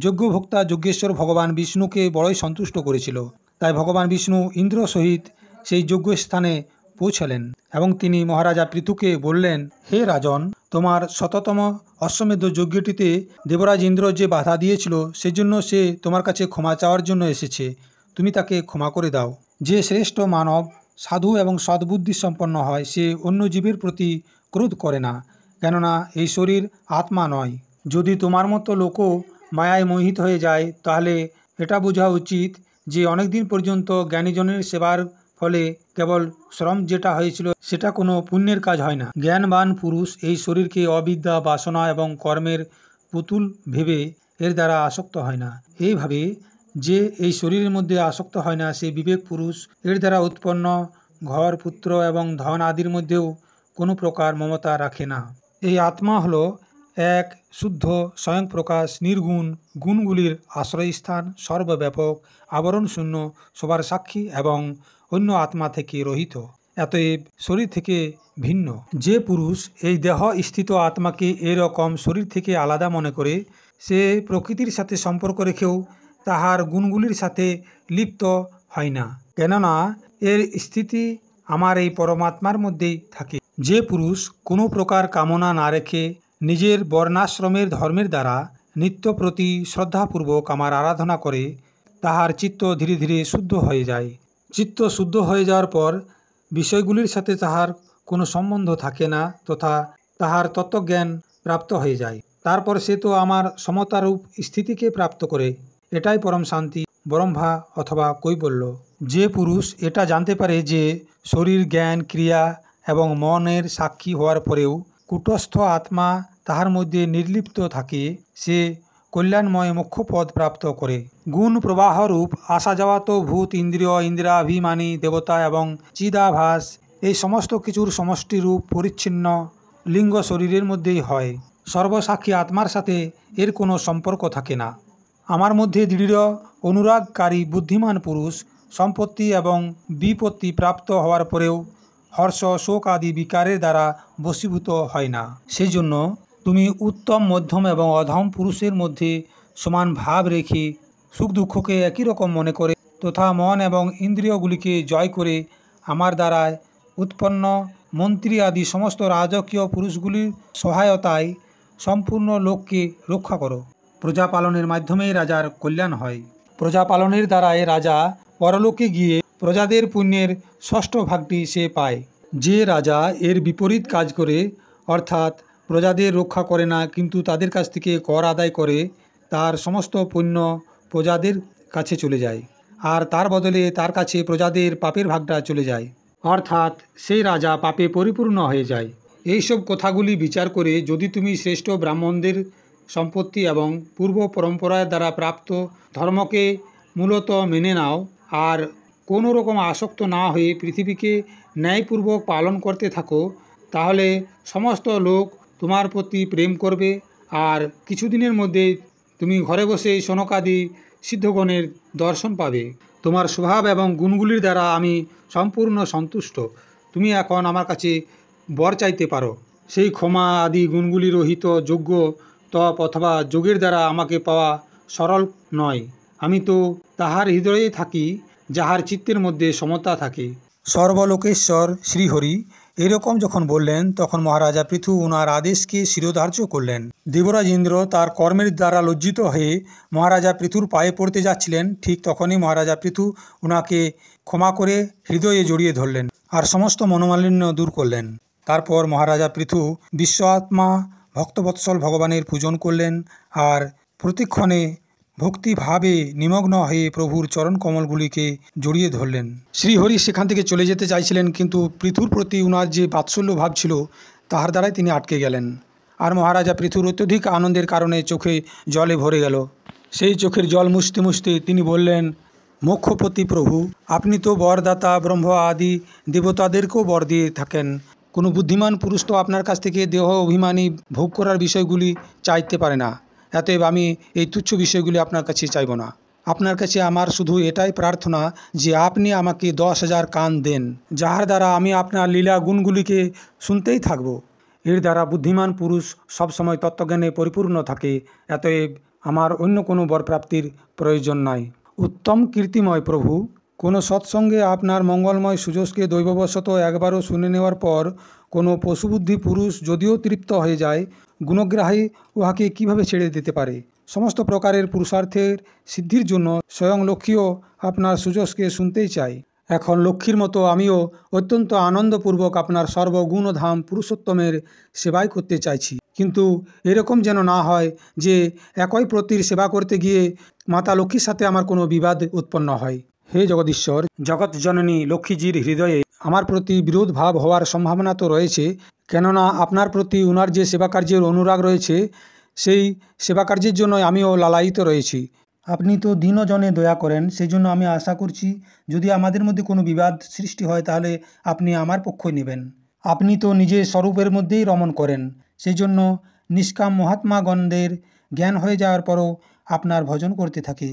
যজ্ঞভোক্তা যজ্ঞেশ্বর ভগবান বিষ্ণুকে বড়ই সন্তুষ্ট করেছিল। তাই ভগবান বিষ্ণু ইন্দ্র সহিত সেই যজ্ঞস্থানে পৌঁছালেন এবং তিনি মহারাজা পৃথুকে বললেন, হে রাজন, তোমার শততম অশ্বমেধ যজ্ঞটিতে দেবরাজ ইন্দ্র যে বাধা দিয়েছিল, সেজন্য সে তোমার কাছে ক্ষমা চাওয়ার জন্য এসেছে। তুমি তাকে ক্ষমা করে দাও। যে শ্রেষ্ঠ মানব সাধু এবং সদ্বুদ্ধি সম্পন্ন হয়, সে অন্য জীবের প্রতি ক্রোধ করে না, কেননা এই শরীর আত্মা নয়। যদি তোমার মতো লোকও মায়ায় মোহিত হয়ে যায়, তাহলে এটা বোঝা উচিত যে অনেকদিন পর্যন্ত জ্ঞানীজনের সেবার ফলে কেবল শ্রম যেটা হয়েছিল সেটা কোনো পুণ্যের কাজ হয় না। জ্ঞানবান পুরুষ এই শরীরকে অবিদ্যা, বাসনা এবং কর্মের পুতুল ভেবে এর দ্বারা আসক্ত হয় না। এইভাবে যে এই শরীরের মধ্যে আসক্ত হয় না, সে বিবেক পুরুষ এর দ্বারা উৎপন্ন ঘর, পুত্র এবং ধন আদির মধ্যেও কোনো প্রকার মমতা রাখে না। এই আত্মা হলো এক শুদ্ধ স্বয়ংপ্রকাশ নির্গুণ, গুণগুলির আশ্রয়স্থান, সর্বব্যাপক, আবরণ শূন্য, সবার সাক্ষী এবং অন্য আত্মা থেকে রহিত, অতএব শরীর থেকে ভিন্ন। যে পুরুষ এই দেহ স্থিত আত্মাকে এরকম শরীর থেকে আলাদা মনে করে, সে প্রকৃতির সাথে সম্পর্ক রেখেও তাহার গুণগুলির সাথে লিপ্ত হয় না, কেননা এর স্থিতি আমার এই পরমাত্মার মধ্যেই থাকে। যে পুরুষ কোনো প্রকার কামনা না রেখে নিজের বর্ণাশ্রমের ধর্মের দ্বারা নিত্য প্রতি শ্রদ্ধাপূর্বক আমার আরাধনা করে, তাহার চিত্ত ধীরে ধীরে শুদ্ধ হয়ে যায়। চিত্ত শুদ্ধ হয়ে যাওয়ার পর বিষয়গুলির সাথে তাহার কোনো সম্বন্ধ থাকে না, তথা তাহার তত্ত্বজ্ঞান প্রাপ্ত হয়ে যায়। তারপর সে তো আমার সমতারূপ স্থিতিকে প্রাপ্ত করে। এটাই পরম শান্তি, ব্রহ্মা অথবা কৈবল্য। যে পুরুষ এটা জানতে পারে যে শরীর, জ্ঞান, ক্রিয়া এবং মনের সাক্ষী হওয়ার পরেও কূটস্থ আত্মা তাহার মধ্যে নির্লিপ্ত থাকে, সে কল্যাণময় মোক্ষপদ প্রাপ্ত করে। গুণ প্রবাহরূপ আসা যাওয়া তো ভূত, ইন্দ্রিয়, ইন্দ্রাভিমানী, দেবতা এবং চিদাভাস এই সমস্ত কিছুর সমষ্টিরূপ পরিচ্ছিন্ন লিঙ্গ শরীরের মধ্যেই হয়। সর্বসাক্ষী আত্মার সাথে এর কোনো সম্পর্ক থাকে না। আমার মধ্যে দৃঢ় অনুরাগকারী বুদ্ধিমান পুরুষ সম্পত্তি এবং বিপত্তি প্রাপ্ত হওয়ার পরেও হর্ষ, শোক আদি বিকারের দ্বারা বশীভূত হয় না। সেই জন্য তুমি উত্তম, মধ্যম এবং অধম পুরুষের মধ্যে সমান ভাব রেখে সুখ দুঃখকে একই রকম মনে করে তথা মন এবং ইন্দ্রিয়গুলিকে জয় করে আমার দ্বারায় উৎপন্ন মন্ত্রী আদি সমস্ত রাজকীয় পুরুষগুলির সহায়তায় সম্পূর্ণ লোককে রক্ষা করো। প্রজা পালনের মাধ্যমেই রাজার কল্যাণ হয়। প্রজা পালনের দ্বারায় রাজা পরলোকে গিয়ে প্রজাদের পুণ্যের ষষ্ঠ ভাগটি সে পায়। যে রাজা এর বিপরীত কাজ করে, অর্থাৎ প্রজাদের রক্ষা করে না কিন্তু তাদের কাছ থেকে কর আদায় করে, তার সমস্ত পুণ্য প্রজাদের কাছে চলে যায়, আর তার বদলে তার কাছে প্রজাদের পাপের ভাগটা চলে যায়, অর্থাৎ সেই রাজা পাপে পরিপূর্ণ হয়ে যায়। এইসব কথাগুলি বিচার করে যদি তুমি শ্রেষ্ঠ ব্রাহ্মণদের সম্পত্তি এবং পূর্ব পরম্পরার দ্বারা প্রাপ্ত ধর্মকে মূলত মেনে নাও আর কোনো রকম আসক্ত না হয়ে পৃথিবীকে ন্যায়পূর্বক পালন করতে থাকো, তাহলে সমস্ত লোক তোমার প্রতি প্রেম করবে আর কিছুদিনের মধ্যে তুমি ঘরে বসে সনকাদি সিদ্ধগণের দর্শন পাবে। তোমার স্বভাব এবং গুণগুলির দ্বারা আমি সম্পূর্ণ সন্তুষ্ট। তুমি এখন আমার কাছে বর চাইতে পারো। সেই ক্ষমা আদি গুণগুলি রহিত যোগ্য তপ অথবা যোগের দ্বারা আমাকে পাওয়া সরল নয়। আমি তো তাহার হৃদয়ে থাকি যাহার চিত্তের মধ্যে সমতা থাকে। সর্বলোকেশ্বর শ্রীহরি এরকম যখন বললেন তখন মহারাজা পৃথু ওনার আদেশকে শিরোধার্য করলেন। দেবরাজ ইন্দ্র তার কর্মের দ্বারা লজ্জিত হয়ে মহারাজা পৃথুর পায়ে পড়তে যাচ্ছিলেন। ঠিক তখনই মহারাজা পৃথু ওনাকে ক্ষমা করে হৃদয়ে জড়িয়ে ধরলেন আর সমস্ত মনোমালিন্য দূর করলেন। তারপর মহারাজা পৃথু বিশ্বআত্মা ভক্তবৎসল ভগবানের পূজন করলেন আর প্রতিক্ষণে ভক্তিভাবে নিমগ্ন হয়ে প্রভুর চরণ কমলগুলিকে জড়িয়ে ধরলেন। শ্রীহরি সেখান থেকে চলে যেতে চাইছিলেন, কিন্তু পৃথুর প্রতি উনার যে বাৎসল্য ভাব ছিল তাহার দ্বারাই তিনি আটকে গেলেন। আর মহারাজা পৃথুর অত্যধিক আনন্দের কারণে চোখে জলে ভরে গেল। সেই চোখের জল মুছতে মুছতে তিনি বললেন, মোক্ষপতি প্রভু, আপনি তো বরদাতা, ব্রহ্ম আদি দেবতাদেরকেও বর দিয়ে থাকেন। কোনো বুদ্ধিমান পুরুষ তো আপনার কাছ থেকে দেহ অভিমানী ভোগ করার বিষয়গুলি চাইতে পারে না। অতএব আমি এই তুচ্ছ বিষয়গুলি আপনার কাছে চাইব না। আপনার কাছে আমার শুধু এটাই প্রার্থনা যে আপনি আমাকে 10,000 কান দেন, যাহার দ্বারা আমি আপনার লীলা গুণগুলিকে শুনতেই থাকব। এর দ্বারা বুদ্ধিমান পুরুষ সবসময় তত্ত্বজ্ঞানে পরিপূর্ণ থাকে। অতএব আমার অন্য কোনো বরপ্রাপ্তির প্রয়োজন নাই। উত্তম কীর্তিময় প্রভু, কোনো সৎসঙ্গে আপনার মঙ্গলময় সুযোগকে দৈববশত একবারও শুনে নেওয়ার পর কোনো পশুবুদ্ধি পুরুষ যদিও তৃপ্ত হয়ে যায়, গুণগ্রাহী উহাকে কিভাবে ছেড়ে দিতে পারে? সমস্ত প্রকারের পুরুষার্থের সিদ্ধির জন্য স্বয়ং লক্ষ্মীও আপনার সুযোগকে শুনতেই চাই। এখন লক্ষ্মীর মতো আমিও অত্যন্ত আনন্দপূর্বক আপনার সর্বগুণধাম পুরুষোত্তমের সেবাই করতে চাইছি। কিন্তু এরকম যেন না হয় যে একই প্রতির সেবা করতে গিয়ে মাতা লক্ষ্মীর সাথে আমার কোনো বিবাদ উৎপন্ন হয়। হে জগদীশ্বর, জগৎজননী লক্ষ্মীজির হৃদয়ে আমার প্রতি বিরোধ ভাব হওয়ার সম্ভাবনা তো রয়েছে, কেননা আপনার প্রতি উনার যে সেবাকার্যের অনুরাগ রয়েছে সেই সেবাকার্যের জন্য আমিও লালায়িত রয়েছি। আপনি তো দীনজনে দয়া করেন, সেই জন্য আমি আশা করছি যদি আমাদের মধ্যে কোনো বিবাদ সৃষ্টি হয় তাহলে আপনি আমার পক্ষই নেবেন। আপনি তো নিজের স্বরূপের মধ্যেই রমণ করেন, সেই জন্য নিষ্কাম মহাত্মাগণদের জ্ঞান হয়ে যাওয়ার পরও আপনার ভজন করতে থাকি।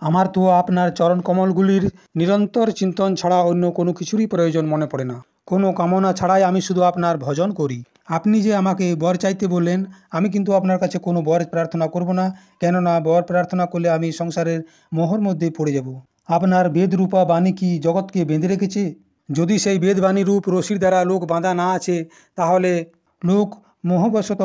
আমার তো আপনার চরণ কমলগুলির নিরন্তর চিন্তন ছাড়া অন্য কোনো কিছুরই প্রয়োজন মনে পড়ে না। কোনো কামনা ছাড়াই আমি শুধু আপনার ভজন করি। আপনি যে আমাকে বর চাইতে বললেন, আমি কিন্তু আপনার কাছে কোনো বর প্রার্থনা করব না, কেননা বর প্রার্থনা করলে আমি সংসারের মোহর মধ্যে পড়ে যাব। আপনার বেদরূপা বাণী কি জগৎকে বেঁধে রেখেছে? যদি সেই বেদবাণী রূপ রশির দ্বারা লোক বাঁধা না আছে, তাহলে লোক মোহবশত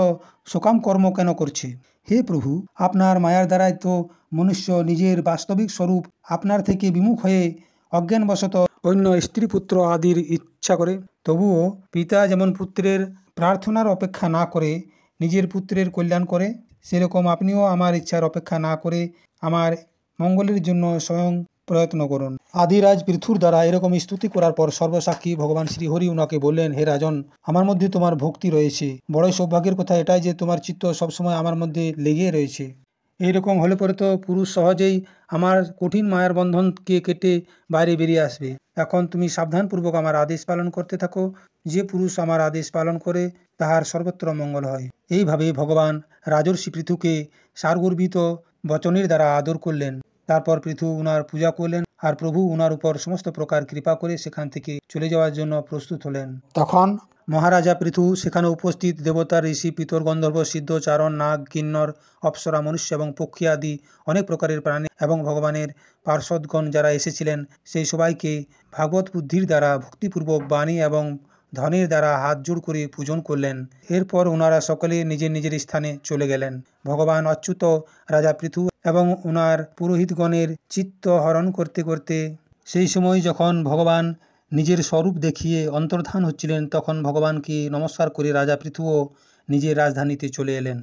সকাম কর্ম কেন করছে? হে প্রভু, আপনার মায়ার দ্বারাই তো মনুষ্য নিজের বাস্তবিক স্বরূপ আপনার থেকে বিমুখ হয়ে অজ্ঞানবশত অন্য স্ত্রী পুত্র আদির ইচ্ছা করে। তবুও পিতা যেমন পুত্রের প্রার্থনার অপেক্ষা না করে নিজের পুত্রের কল্যাণ করে, সেরকম আপনিও আমার ইচ্ছার অপেক্ষা না করে আমার মঙ্গলের জন্য স্বয়ং প্রয়ত্ন করুন। আদিরাজ পৃথুর দ্বারা এরকম স্তুতি করার পর সর্বসাক্ষী ভগবান শ্রীহরি উনাকে বললেন, হে রাজন, আমার মধ্যে তোমার ভক্তি রয়েছে। বড়ই সৌভাগ্যের কথা এটাই যে তোমার চিত্ত সবসময় আমার মধ্যে লেগে রয়েছে। এইরকম হলে পরে তো পুরুষ সহজেই আমার কঠিন মায়ার বন্ধনকে কেটে বাইরে বেরিয়ে আসবে। এখন তুমি সাবধানপূর্বক আমার আদেশ পালন করতে থাকো। যে পুরুষ আমার আদেশ পালন করে তাহার সর্বত্র মঙ্গল হয়। এইভাবে ভগবান রাজর্ষি পৃথুকে সারগর্বিত বচনের দ্বারা আদর করলেন। তারপর পৃথু উনার পূজা করলেন আর প্রভু উনার উপর সমস্ত প্রকার কৃপা করে সেখান থেকে চলে যাওয়ার জন্য প্রস্তুত হলেন। তখন মহারাজা পৃথু সেখানে উপস্থিত দেবতা, ঋষি, পিতর, গন্ধর্ব, সিদ্ধ, চারণ, নাগ, কিন্নর, অপ্সরা, মনুষ্য এবং পক্ষী আদি অনেক প্রকারের প্রাণী এবং ভগবানের পার্ষদগণ যারা এসেছিলেন সেই সবাইকে ভাগবত বুদ্ধির দ্বারা ভক্তিপূর্বক বাণী এবং ধনের দ্বারা হাত জোড় করে পূজন করলেন। এরপর ওনারা সকলে নিজের নিজের স্থানে চলে গেলেন। ভগবান অচ্যুত রাজা পৃথু এবং ওনার পুরোহিতগণের চিত্ত হরণ করতে করতে সেই সময় যখন ভগবান নিজের স্বরূপ দেখিয়ে অন্তর্ধান হচ্ছিলেন তখন ভগবানকে নমস্কার করে রাজা পৃথুও নিজের রাজধানীতে চলে এলেন।